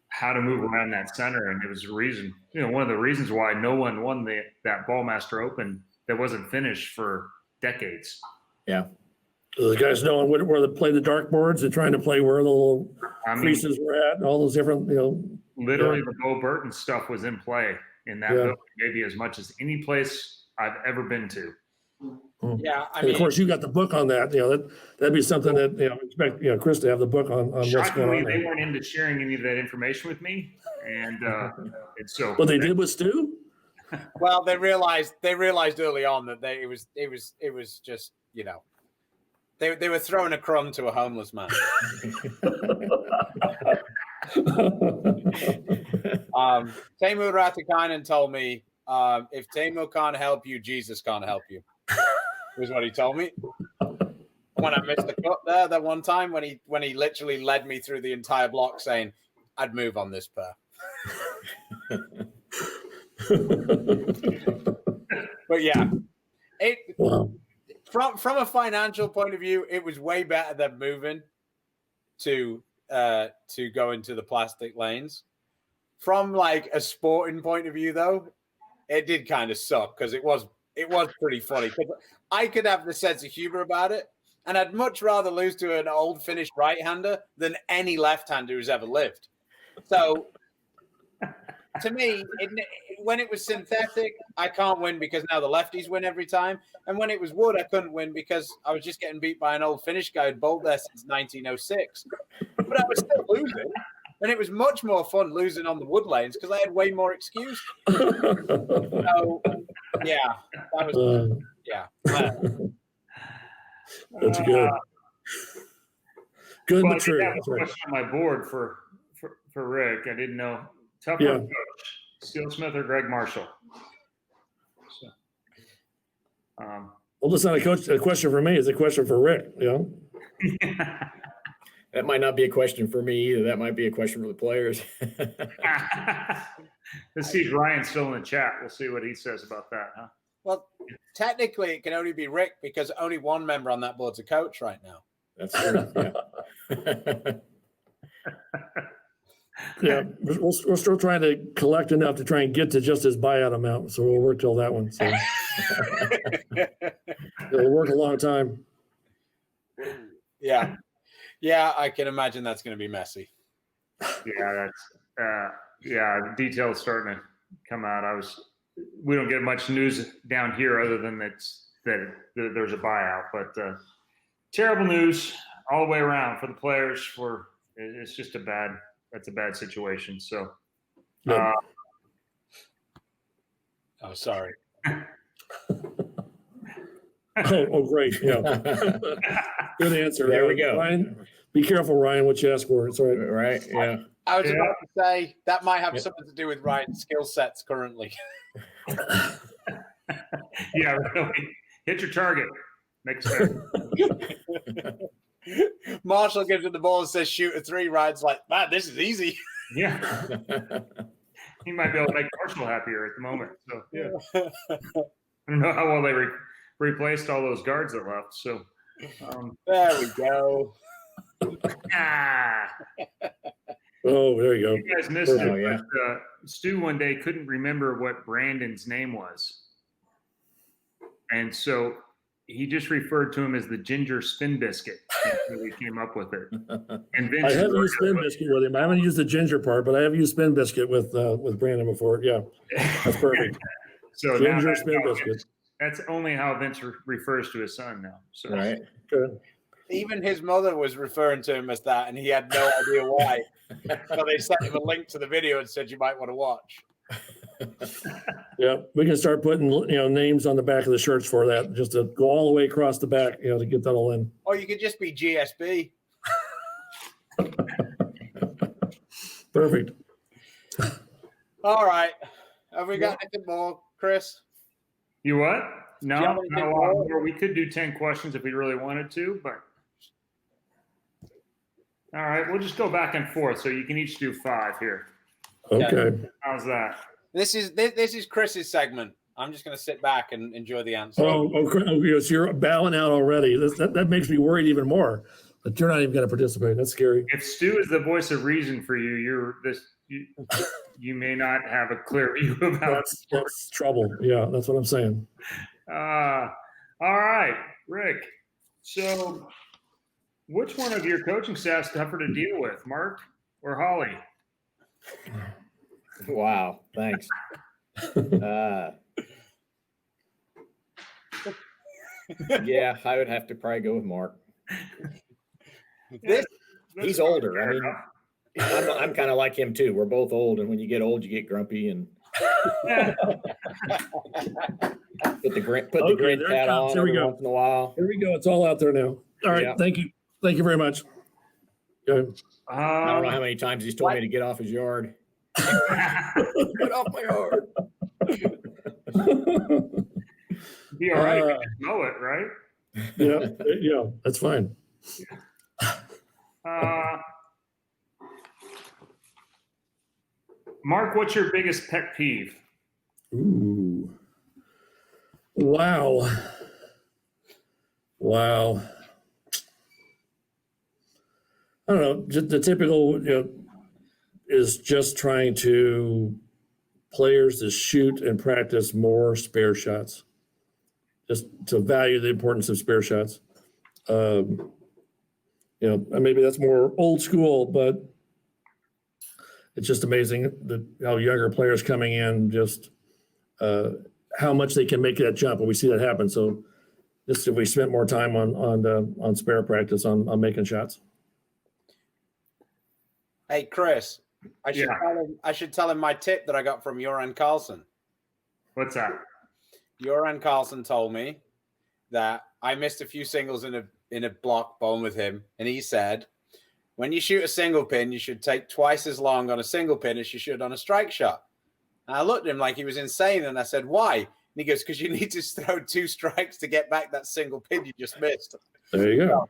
Speaker 1: how to move around that center, and it was a reason, one of the reasons why no one won that Ballmaster Open that wasn't finished for decades.
Speaker 4: Yeah.
Speaker 3: The guys knowing where to play the dartboards and trying to play where the little creases were at, and all those different,
Speaker 1: Literally, the Bo Burton stuff was in play in that building, maybe as much as any place I've ever been to.
Speaker 2: Yeah,
Speaker 3: and of course, you got the book on that. That'd be something that expect Chris to have the book on what's going
Speaker 1: Shockingly,
Speaker 3: on.
Speaker 1: they weren't into sharing any of that information with me, and so.
Speaker 3: What they did with Stu?
Speaker 2: Well, they realized early on that it was just they were throwing a crumb to a homeless man. Teemu Ratikainen told me, if Teemu can't help you, Jesus can't help you. Was what he told me. When I missed the cut there that one time, when he literally led me through the entire block saying, I'd move on this pair. But yeah, from a financial point of view, it was way better than moving to go into the plastic lanes. From like a sporting point of view, though, it did kind of suck because it was pretty funny. I could have the sense of humor about it, and I'd much rather lose to an old Finnish right-hander than any left-hander who's ever lived. So, to me, when it was synthetic, I can't win because now the lefties win every time. And when it was wood, I couldn't win because I was just getting beat by an old Finnish guy who'd bowled there since 1906. But I was still losing. And it was much more fun losing on the wood lanes because I had way more excuse. So, yeah, that was,
Speaker 3: That's good. Good
Speaker 1: Well,
Speaker 3: material.
Speaker 1: I did have a question on my board for Rick. I didn't know. Tougher coach, Steelsmith or Greg Marshall? So,
Speaker 3: well, that's not a question for me. It's a question for Rick.
Speaker 4: That might not be a question for me either. That might be a question for the players.
Speaker 1: Let's see if Ryan's still in the chat. We'll see what he says about that, huh?
Speaker 2: Well, technically, it can only be Rick because only one member on that board's a coach right now.
Speaker 4: That's true.
Speaker 3: Yeah, we're still trying to collect enough to try and get to just his buyout amount. So we'll work till that one. So it'll work a long time.
Speaker 2: Yeah, I can imagine that's going to be messy.
Speaker 1: Yeah, that's details starting to come out. We don't get much news down here other than that there's a buyout, but terrible news all the way around for the players. It's just that's a bad situation. So,
Speaker 2: sorry.
Speaker 3: Oh, great. Yeah. Good answer.
Speaker 4: There we go.
Speaker 3: Ryan, be careful, Ryan, what you ask for. It's all right.
Speaker 4: Right. Yeah.
Speaker 2: I was about to say that might have something to do with Ryan's skill sets currently.
Speaker 1: Yeah, really. Hit your target. Makes sense.
Speaker 2: Marshall gives it the ball and says, shoot a 3. Ryan's like, man, this is easy.
Speaker 1: Yeah. He might be able to make Marshall happier at the moment. So, yeah. I don't know how well they replaced all those guards that left. So,
Speaker 2: there we go.
Speaker 3: Oh, there you go.
Speaker 1: You guys missed it. But, Stu one day couldn't remember what Brandon's name was. And so he just referred to him as the ginger spin biscuit until he came up with it. And Vince,
Speaker 3: I have used spin biscuit with him. I haven't used the ginger part, but I have used spin biscuit with Brandon before. Yeah, that's perfect.
Speaker 1: So
Speaker 3: ginger spin biscuit.
Speaker 1: That's only how Vince refers to his son now. So.
Speaker 4: Right.
Speaker 3: Good.
Speaker 2: Even his mother was referring to him as that, and he had no idea why. So they sent him a link to the video and said you might want to watch.
Speaker 3: Yeah, we can start putting names on the back of the shirts for that, just to go all the way across the back, to get that all in.
Speaker 2: Or you could just be GSB.
Speaker 3: Perfect.
Speaker 2: All right. Have we got anything more, Chris?
Speaker 1: You what?
Speaker 2: Do you have
Speaker 1: No,
Speaker 2: anything
Speaker 1: not a lot
Speaker 2: more?
Speaker 1: more. We could do 10 questions if we really wanted to, but all right, we'll just go back and forth. So you can each do 5 here.
Speaker 3: Okay.
Speaker 1: How's that?
Speaker 2: This is Chris's segment. I'm just going to sit back and enjoy the answer.
Speaker 3: So you're bowing out already. That makes me worried even more. But you're not even going to participate. That's scary.
Speaker 1: If Stu is the voice of reason for you, you may not have a clear view about
Speaker 3: That's trouble. Yeah, that's what I'm saying.
Speaker 1: all right, Rick. So which one of your coaching staff's tougher to deal with, Mark or Holly?
Speaker 4: Wow, thanks. Yeah, I would have to probably go with Mark. He's older. I mean, I'm kind of like him too. We're both old, and when you get old, you get grumpy and put the grin hat on every once in a while.
Speaker 3: Here we go. It's all out there now. All right.
Speaker 4: Yeah.
Speaker 3: Thank you. Thank you very much. Okay.
Speaker 4: I don't know how many times he's told me to get off his yard. Get off my yard.
Speaker 1: Be all right if you just mow it, right?
Speaker 3: Yeah, that's fine.
Speaker 1: Mark, what's your biggest pet peeve?
Speaker 3: Ooh. Wow. I don't know. Just the typical, is just trying to players to shoot and practice more spare shots. Just to value the importance of spare shots. Maybe that's more old school, but it's just amazing how younger players coming in, just how much they can make that jump, and we see that happen. So, just if we spent more time on spare practice on making shots.
Speaker 2: Hey, Chris, I should tell him my tip that I got from Joran Carlson.
Speaker 1: What's that?
Speaker 2: Joran Carlson told me that I missed a few singles in a block bowling with him, and he said, when you shoot a single pin, you should take twice as long on a single pin as you should on a strike shot. And I looked at him like he was insane, and I said, why? And he goes, because you need to throw 2 strikes to get back that single pin you just missed.
Speaker 3: There you go.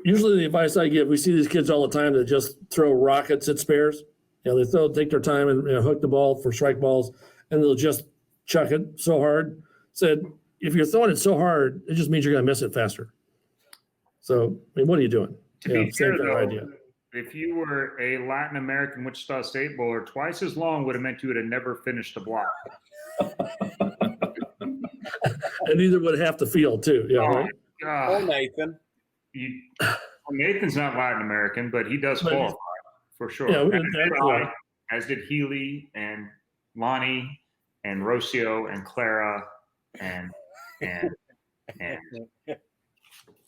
Speaker 3: Usually the advice I give, we see these kids all the time that just throw rockets at spares. They take their time and hook the ball for strike balls, and they'll just chuck it so hard. Said, if you're throwing it so hard, it just means you're going to miss it faster. So, what are you doing?
Speaker 1: To be fair, though, if you were a Latin American Wichita State bowler, twice as long would have meant you would have never finished a block.
Speaker 3: And neither would have to field, too. Yeah, right?
Speaker 2: Oh, Nathan.
Speaker 1: Nathan's not Latin American, but he does qualify for sure.
Speaker 3: Yeah,
Speaker 1: as did Healy and Lonnie and Rocio and Clara and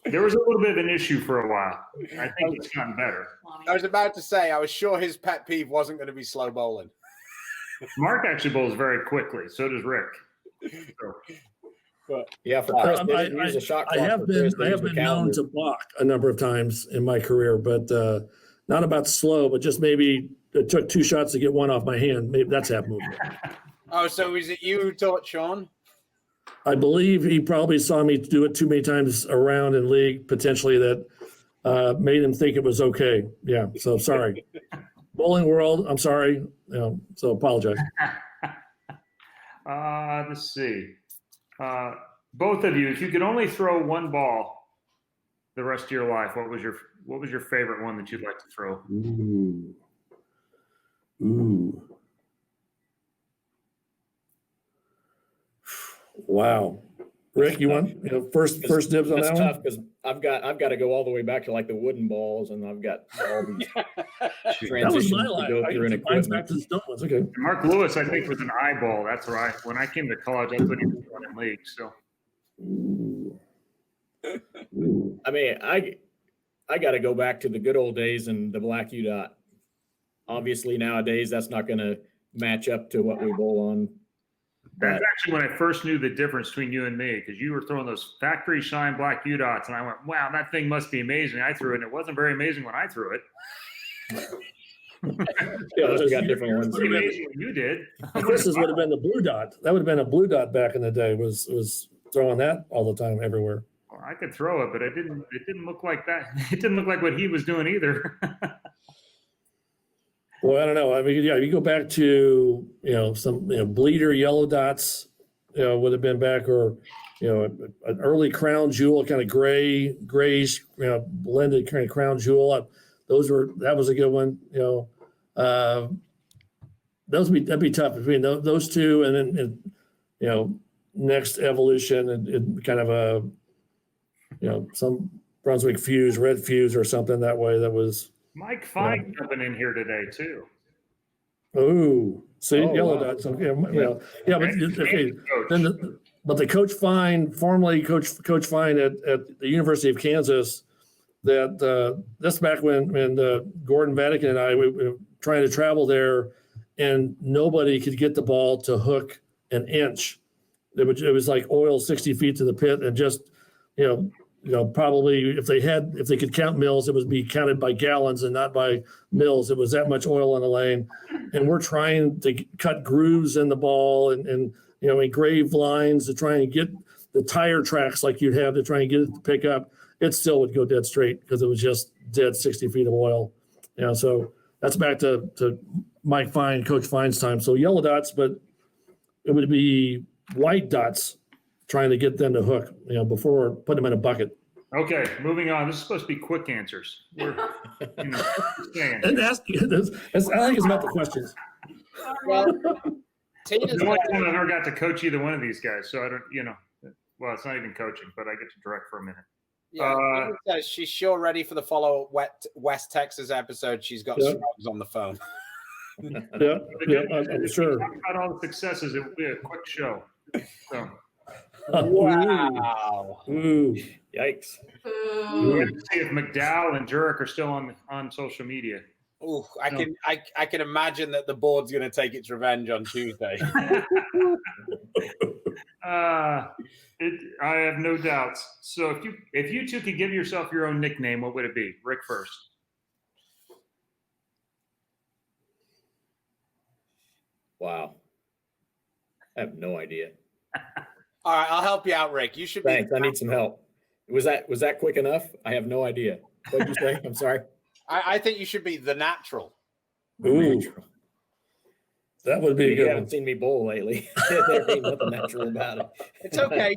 Speaker 1: there was a little bit of an issue for a while. I think it's gotten better.
Speaker 2: I was about to say, I was sure his pet peeve wasn't going to be slow bowling.
Speaker 1: Mark actually bowls very quickly. So does Rick.
Speaker 4: Yeah, for Chris, use a shot clock.
Speaker 3: I have been known to block a number of times in my career, but not about slow, but just maybe it took 2 shots to get one off my hand. Maybe that's half movement.
Speaker 2: Oh, so is it you who taught Sean?
Speaker 3: I believe he probably saw me do it too many times around in league, potentially that made him think it was okay. Yeah, so sorry. Bowling world, I'm sorry. So apologize.
Speaker 1: Let's see. Both of you, if you could only throw one ball the rest of your life, what was your favorite one that you'd like to throw?
Speaker 3: Ooh. Wow. Rick, you want first dibs on that one?
Speaker 4: That's tough because I've got to go all the way back to like the wooden balls, and I've got all these transitions to go through in equipment.
Speaker 3: Back to the stone ones. Okay.
Speaker 1: Mark Lewis, I think, was an eyeball. That's right. When I came to college, I put him in league. So,
Speaker 4: I mean, I got to go back to the good old days and the black U-dot. Obviously, nowadays that's not going to match up to what we bowl on.
Speaker 1: That's actually when I first knew the difference between you and me, because you were throwing those factory shine black U-dots, and I went, wow, that thing must be amazing. I threw it, and it wasn't very amazing when I threw it.
Speaker 4: Unless we got different ones.
Speaker 1: Pretty amazing what you did.
Speaker 3: Chris's would have been the blue dot. That would have been a blue dot back in the day. Was throwing that all the time everywhere.
Speaker 1: Well, I could throw it, but it didn't look like that. It didn't look like what he was doing either.
Speaker 3: Well, I don't know. I mean, yeah, you go back to some bleeder yellow dots, would have been back, or an early crown jewel, kind of grayish, blended kind of crown jewel. That was a good one. That'd be tough between those two, and then next evolution and kind of a some Brunswick fuse, red fuse, or something that way. That was
Speaker 1: Mike Fine jumping in here today too.
Speaker 3: oh, see, yellow
Speaker 4: wow.
Speaker 3: dots. Okay, but okay. Then but the Coach Fine, formerly Coach Fine at the University of Kansas, that's back when Gordon Vatican and I we were trying to travel there, and nobody could get the ball to hook an inch. It was like oil 60 feet to the pit, and just probably if they could count mills, it would be counted by gallons and not by mills. It was that much oil on the lane, and we're trying to cut grooves in the ball and engrave lines to try and get the tire tracks like you'd have to try and get it to pick up. It still would go dead straight because it was just dead 60 feet of oil. So that's back to Mike Fine, Coach Fine's time. So yellow dots, but it would be white dots trying to get them to hook, before putting them in a bucket.
Speaker 1: Okay, moving on. This is supposed to be quick answers. We're saying.
Speaker 3: And I think it's about the questions.
Speaker 2: Well, Tina's
Speaker 1: The only time I never got to coach either one of these guys, so I don't, well, it's not even coaching, but I get to direct for a minute.
Speaker 2: yeah, Tina says she's sure ready for the follow West Texas episode. She's got Scruggs on the phone.
Speaker 3: I'm sure.
Speaker 1: Talk about all the successes. It will be a quick show. So.
Speaker 2: Wow.
Speaker 3: Ooh.
Speaker 4: Yikes.
Speaker 1: We have to see if McDowell and Jurek are still on social media.
Speaker 2: Ooh, I can imagine that the board's going to take its revenge on Tuesday.
Speaker 1: I have no doubts. So if you two could give yourself your own nickname, what would it be? Rick first.
Speaker 4: Wow. I have no idea.
Speaker 2: All right, I'll help you out, Rick. You should be.
Speaker 4: Thanks. I need some help. Was that quick enough? I have no idea. What did you say? I'm sorry.
Speaker 2: I think you should be the natural.
Speaker 3: Ooh. That would be
Speaker 4: You
Speaker 3: good.
Speaker 4: haven't seen me bowl lately. There ain't nothing natural about it.
Speaker 2: It's okay.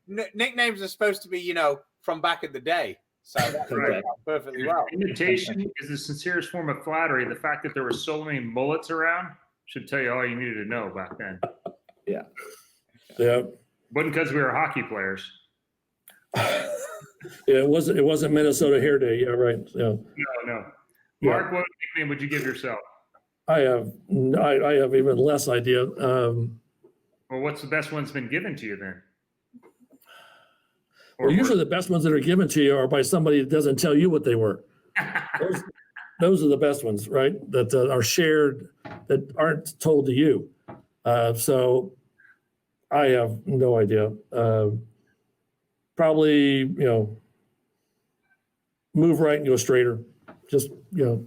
Speaker 2: Nicknames are supposed to be, from back in the day. So that worked out perfectly well.
Speaker 1: Imitation is the sincerest form of flattery. The fact that there were so many mullets around should tell you all you needed to know back then.
Speaker 4: Yeah.
Speaker 3: Yeah.
Speaker 1: Wasn't because we were hockey players.
Speaker 3: Yeah, it wasn't Minnesota Hair Day. Yeah, right. Yeah.
Speaker 1: No. Mark, what nickname would you give yourself?
Speaker 3: I have even less idea.
Speaker 1: Well, what's the best one's been given to you then?
Speaker 3: Well, usually the best ones that are given to you are by somebody that doesn't tell you what they were. Those are the best ones, right? That are shared, that aren't told to you. So I have no idea. Probably, move right and go straighter. Just, the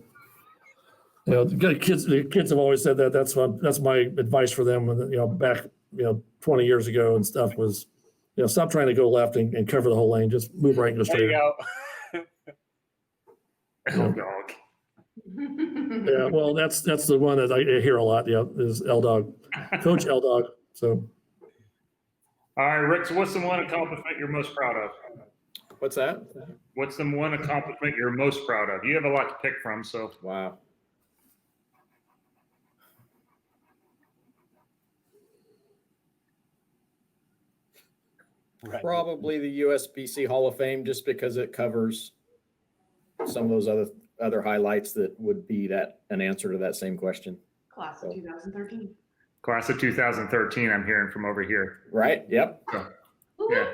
Speaker 3: kids have always said that. That's my advice for them. Back, 20 years ago and stuff was, stop trying to go left and cover the whole lane. Just move right and go
Speaker 2: There you
Speaker 3: straight.
Speaker 2: go.
Speaker 1: Oh, dog.
Speaker 3: Yeah, well, that's the one that I hear a lot. Yeah, is L Dog, Coach L Dog. So,
Speaker 1: All right, Rick. So, what's the one accomplishment you're most proud of?
Speaker 4: What's that?
Speaker 1: What's the one accomplishment you're most proud of? You have a lot to pick from, so.
Speaker 4: Wow.
Speaker 2: Right.
Speaker 4: Probably the USBC Hall of Fame, just because it covers some of those other highlights that would be an answer to that same question.
Speaker 5: Class of 2013.
Speaker 1: Class of 2013, I'm hearing from over here.
Speaker 4: Right? Yep.
Speaker 1: So, yeah.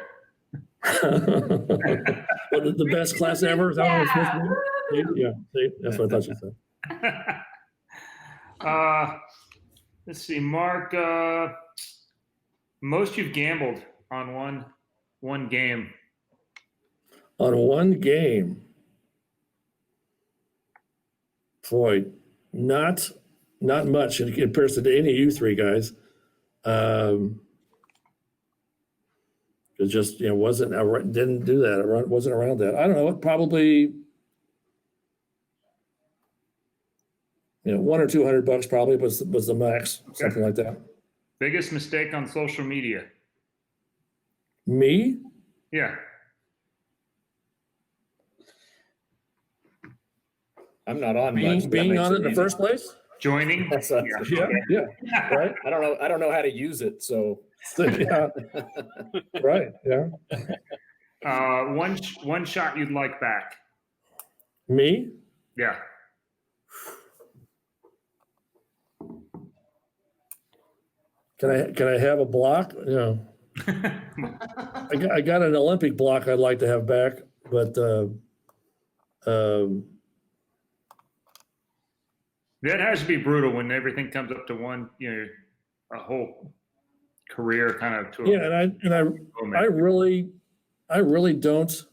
Speaker 3: Well, the best class ever. Is that what it's supposed to be? Yeah, see, that's what I thought you said.
Speaker 1: Let's see, Mark. Most you've gambled on one game.
Speaker 3: On one game. Boy, Not much in comparison to any of you three guys. It just, didn't do that. It wasn't around that. I don't know. It probably, $100 or $200 probably was the max, something like that.
Speaker 1: Biggest mistake on social media?
Speaker 3: Me?
Speaker 1: Yeah.
Speaker 4: I'm not on much.
Speaker 3: Being on it in the first place?
Speaker 1: Joining?
Speaker 3: Yeah, right.
Speaker 4: I don't know how to use it. So
Speaker 3: Yeah. Right. Yeah.
Speaker 1: One shot you'd like back?
Speaker 3: Me?
Speaker 1: Yeah.
Speaker 3: Can I have a block? I got an Olympic block I'd like to have back, but
Speaker 1: that has to be brutal when everything comes up to one, a whole career kind of to
Speaker 3: I really don't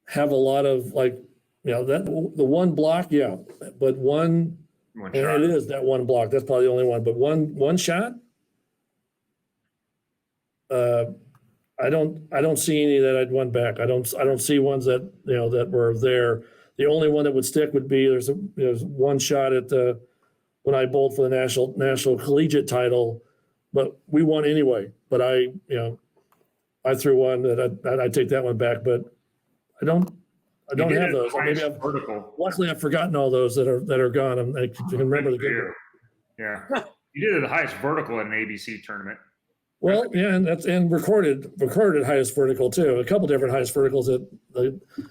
Speaker 3: have a lot of that the one block, but one and
Speaker 1: shot.
Speaker 3: it is that one block. That's probably the only one, but one shot. I don't see any that I'd want back. I don't see ones that that were there. The only one that would stick would be there's one shot at when I bowled for the national collegiate title, but we won anyway. But I threw one that I take that one back, but I don't have those. Maybe luckily I've forgotten all those that are gone. I can remember the good.
Speaker 1: Yeah, you did the highest vertical in an ABC tournament.
Speaker 3: Well, yeah, and recorded highest vertical too. A couple different highest verticals at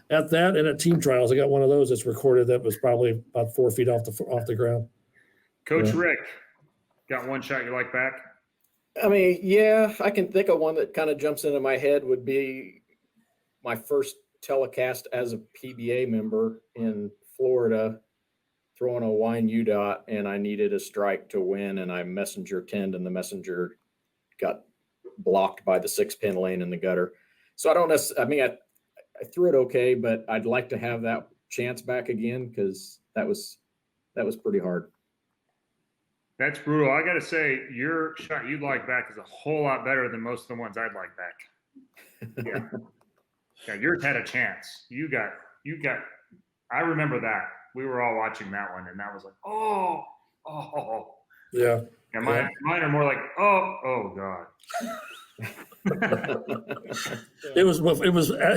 Speaker 3: that and at team trials. I got one of those that's recorded that was probably about 4 feet off the ground.
Speaker 1: Coach Rick, got one shot you like back?
Speaker 4: I mean, yeah, I can think of one that kind of jumps into my head would be my first telecast as a PBA member in Florida, throwing a wine UDOT, and I needed a strike to win, and I messenger 10'd, and the messenger got blocked by the 6-pin lane in the gutter. So I don't necessarily, I threw it okay, but I'd like to have that chance back again because that was pretty hard.
Speaker 1: That's brutal. I got to say, your shot you'd like back is a whole lot better than most of the ones I'd like back. Yeah. Yeah, yours had a chance. You got. I remember that. We were all watching that one, and that was like, oh.
Speaker 3: Yeah.
Speaker 1: And mine are more like, oh God.
Speaker 3: It was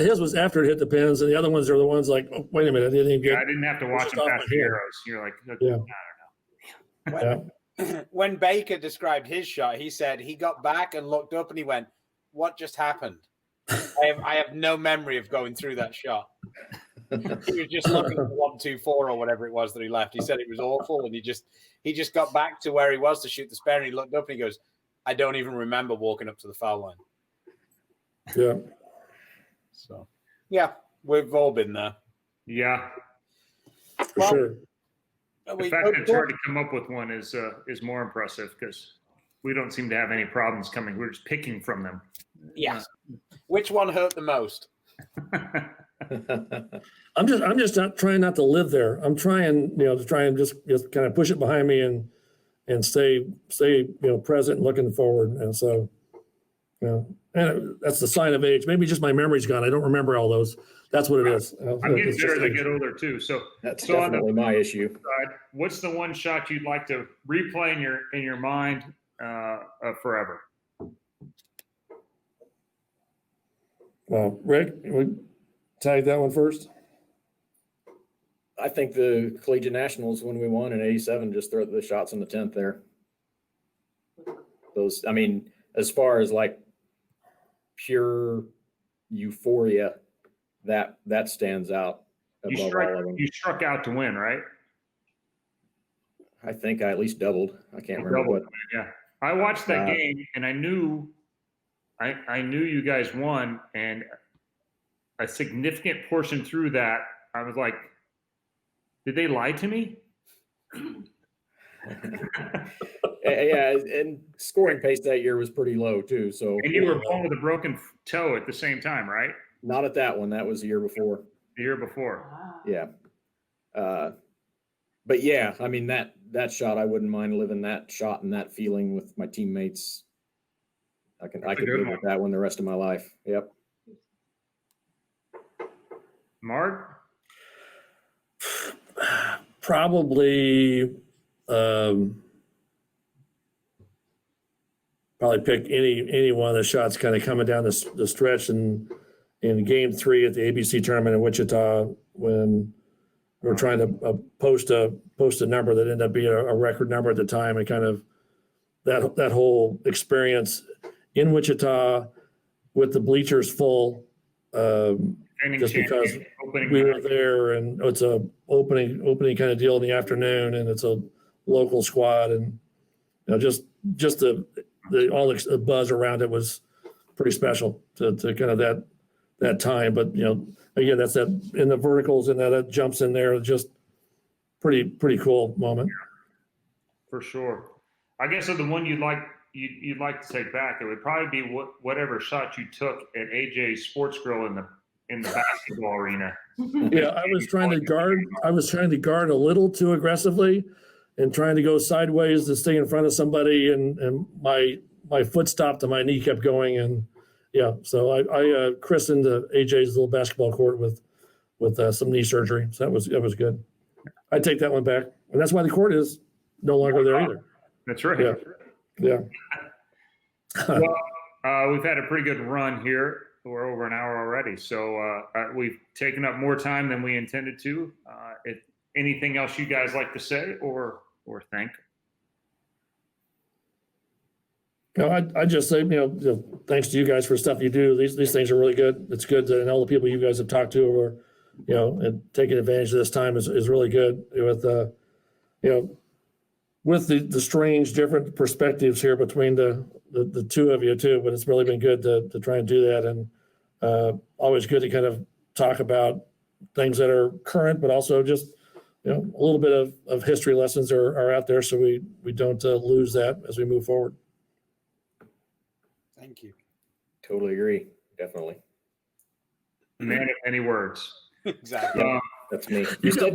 Speaker 3: his was after it hit the pins, and the other ones are the ones like, oh, wait a minute, I didn't even get.
Speaker 1: I didn't have to watch them past the arrows. You're like,
Speaker 3: yeah.
Speaker 1: I don't know.
Speaker 2: When Baker described his shot, he said he got back and looked up and he went, "What just happened?" I have no memory of going through that shot. He was just looking at 1, 2, 4 or whatever it was that he left. He said it was awful, and he just got back to where he was to shoot the spare, and he looked up and he goes, "I don't even remember walking up to the foul line."
Speaker 3: Yeah.
Speaker 2: So, yeah, we've all been there.
Speaker 1: Yeah.
Speaker 3: For sure.
Speaker 1: The fact that it's hard to come up with one is more impressive because we don't seem to have any problems coming. We're just picking from them.
Speaker 2: Yeah. Which one hurt the most?
Speaker 3: I'm just not trying not to live there. I'm trying, to try and just kind of push it behind me and stay, present and looking forward. And so, and that's the sign of age. Maybe just my memory's gone. I don't remember all those. That's what it is.
Speaker 1: I'm getting better as I get older too. So
Speaker 4: that's definitely my issue.
Speaker 1: What's the one shot you'd like to replay in your mind forever?
Speaker 3: Rick, we tag that one first.
Speaker 4: I think the Collegiate Nationals when we won in '87, just throw the shots in the 10th there. Those, as far as like pure euphoria, that stands out above all of them.
Speaker 1: You struck out to win, right?
Speaker 4: I think I at least doubled. I can't remember what.
Speaker 1: Yeah, I watched that game and I knew you guys won, and a significant portion through that, I was like, did they lie to me?
Speaker 4: Yeah, and scoring pace that year was pretty low too. So,
Speaker 1: and you were born with a broken toe at the same time, right?
Speaker 4: Not at that one. That was the year before.
Speaker 1: The year before.
Speaker 5: Wow.
Speaker 4: Yeah. but yeah, I mean, that shot, I wouldn't mind living that shot and that feeling with my teammates. I could live with that one the rest of my life. Yep.
Speaker 1: Mark?
Speaker 3: Probably pick any one of the shots kind of coming down the stretch in game 3 at the ABC tournament in Wichita when we were trying to post a number that ended up being a record number at the time, and kind of that whole experience in Wichita with the bleachers full, just because we were there, and it's a opening kind of deal in the afternoon, and it's a local squad, and just the all the buzz around it was pretty special to kind of that time. But again, that's that in the verticals and that jumps in there, just pretty cool moment.
Speaker 1: For sure. I guess of the one you'd like to take back, it would probably be whatever shot you took at AJ's Sports Grill in the basketball arena.
Speaker 3: Yeah, I was trying to guard a little too aggressively, and trying to go sideways to stay in front of somebody, and my foot stopped and my knee kept going, and yeah, so I christened AJ's little basketball court with some knee surgery. So that was good. I take that one back, and that's why the court is no longer there either.
Speaker 1: That's right.
Speaker 3: Yeah.
Speaker 1: Well, we've had a pretty good run here. We're over an hour already, so we've taken up more time than we intended to. If anything else you guys like to say or think?
Speaker 3: No, I just say, thanks to you guys for stuff you do. These things are really good. It's good to, and all the people you guys have talked to are, and taking advantage of this time is really good with the strange different perspectives here between the two of you too. But it's really been good to try and do that, and always good to kind of talk about things that are current, but also just a little bit of history lessons are out there, so we don't lose that as we move forward.
Speaker 2: Thank you.
Speaker 4: Totally agree. Definitely.
Speaker 1: Man of any words.
Speaker 2: Exactly.
Speaker 4: That's me.
Speaker 3: You said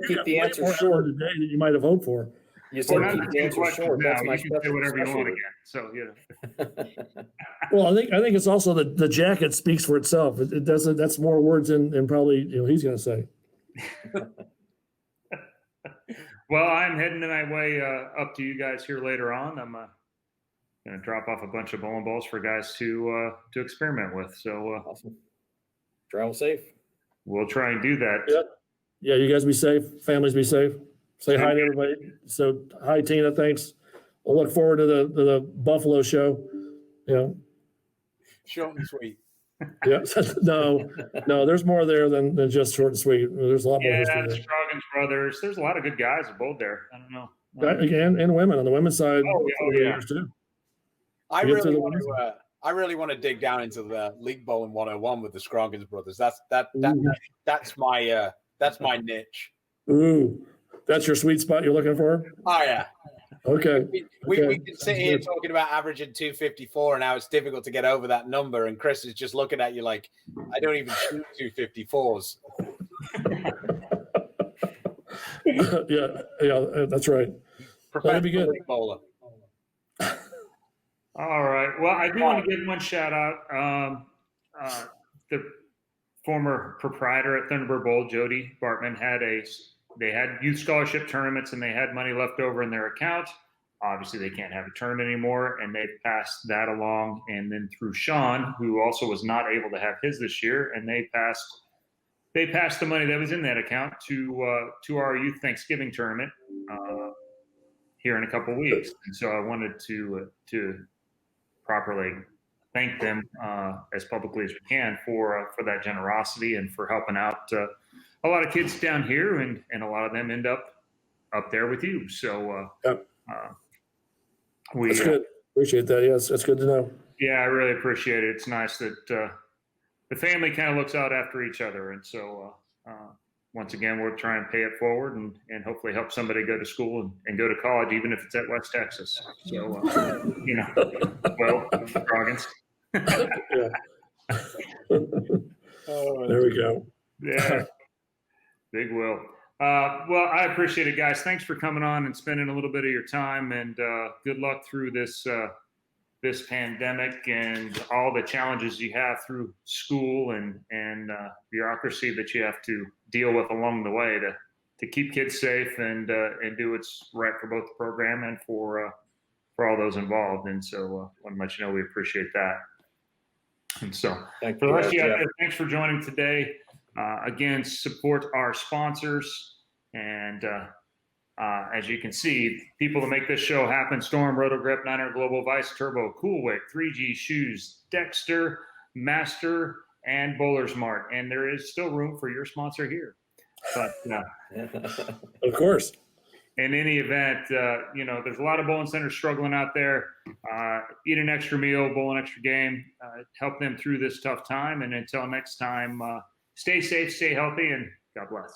Speaker 4: keep the answer short
Speaker 3: today than you might have hoped for.
Speaker 4: You said keep the answer short. That's my
Speaker 1: special. Say whatever you want again. So
Speaker 3: Well, I think it's also the jacket speaks for itself. It doesn't. That's more words than probably he's going to say.
Speaker 1: Well, I'm heading my way up to you guys here later on. I'm going to drop off a bunch of bowling balls for guys to experiment with. So
Speaker 4: awesome. Travel safe.
Speaker 1: We'll try and do that.
Speaker 3: Yeah. You guys be safe. Families be safe. Say hi to everybody. So hi, Tina. Thanks. We'll look forward to the Buffalo show.
Speaker 2: Short and sweet.
Speaker 3: Yeah. No. There's more there than just short and sweet. There's a lot more history there.
Speaker 1: Scroggins brothers. There's a lot of good guys that bowled there. I don't know.
Speaker 3: Again, and women on the women's side.
Speaker 1: Yeah.
Speaker 3: Too.
Speaker 2: I really want to dig down into the League Bowling 101 with the Scroggins brothers. That's my niche.
Speaker 3: Ooh, that's your sweet spot you're looking for?
Speaker 2: Oh yeah.
Speaker 3: Okay.
Speaker 2: We can sit here talking about averaging 254 and how it's difficult to get over that number, and Chris is just looking at you like, I don't even shoot 254s.
Speaker 3: Yeah, that's right. That'd be good.
Speaker 2: Bowler.
Speaker 1: All right. Well, I do want to give one shout out. The former proprietor at Thunderbird Bowl, Jody Bartman, they had youth scholarship tournaments and they had money left over in their account. Obviously, they can't have a tournament anymore, and they passed that along. And then through Sean, who also was not able to have his this year, and they passed the money that was in that account to our youth Thanksgiving tournament here in a couple of weeks. And so I wanted to properly thank them as publicly as we can for that generosity and for helping out a lot of kids down here, and a lot of them end up there with you. So
Speaker 3: that's good. Appreciate that. Yes, that's good to know.
Speaker 1: Yeah, I really appreciate it. It's nice that the family kind of looks out after each other, and so once again, we'll try and pay it forward and hopefully help somebody go to school and go to college, even if it's at West Texas. So, well, Scroggins.
Speaker 3: There we go.
Speaker 1: Yeah, big Will. Well, I appreciate it, guys. Thanks for coming on and spending a little bit of your time, and good luck through this this pandemic and all the challenges you have through school and bureaucracy that you have to deal with along the way to keep kids safe and do what's right for both the program and for all those involved. And so I want to let you know we appreciate that. And so
Speaker 4: Thank
Speaker 1: for the rest of you out
Speaker 4: guys.
Speaker 1: there, thanks for joining today. Again, support our sponsors. And as you can see, people that make this show happen: Storm, Rotogrip, Niner Global, Vice Turbo, Cool Wick, 3G Shoes, Dexter, Master, and Bowler Smart. And there is still room for your sponsor here. But
Speaker 3: Of course.
Speaker 1: in any event, there's a lot of bowling centers struggling out there. Eat an extra meal, bowl an extra game, help them through this tough time. And until next time, stay safe, stay healthy, and God bless.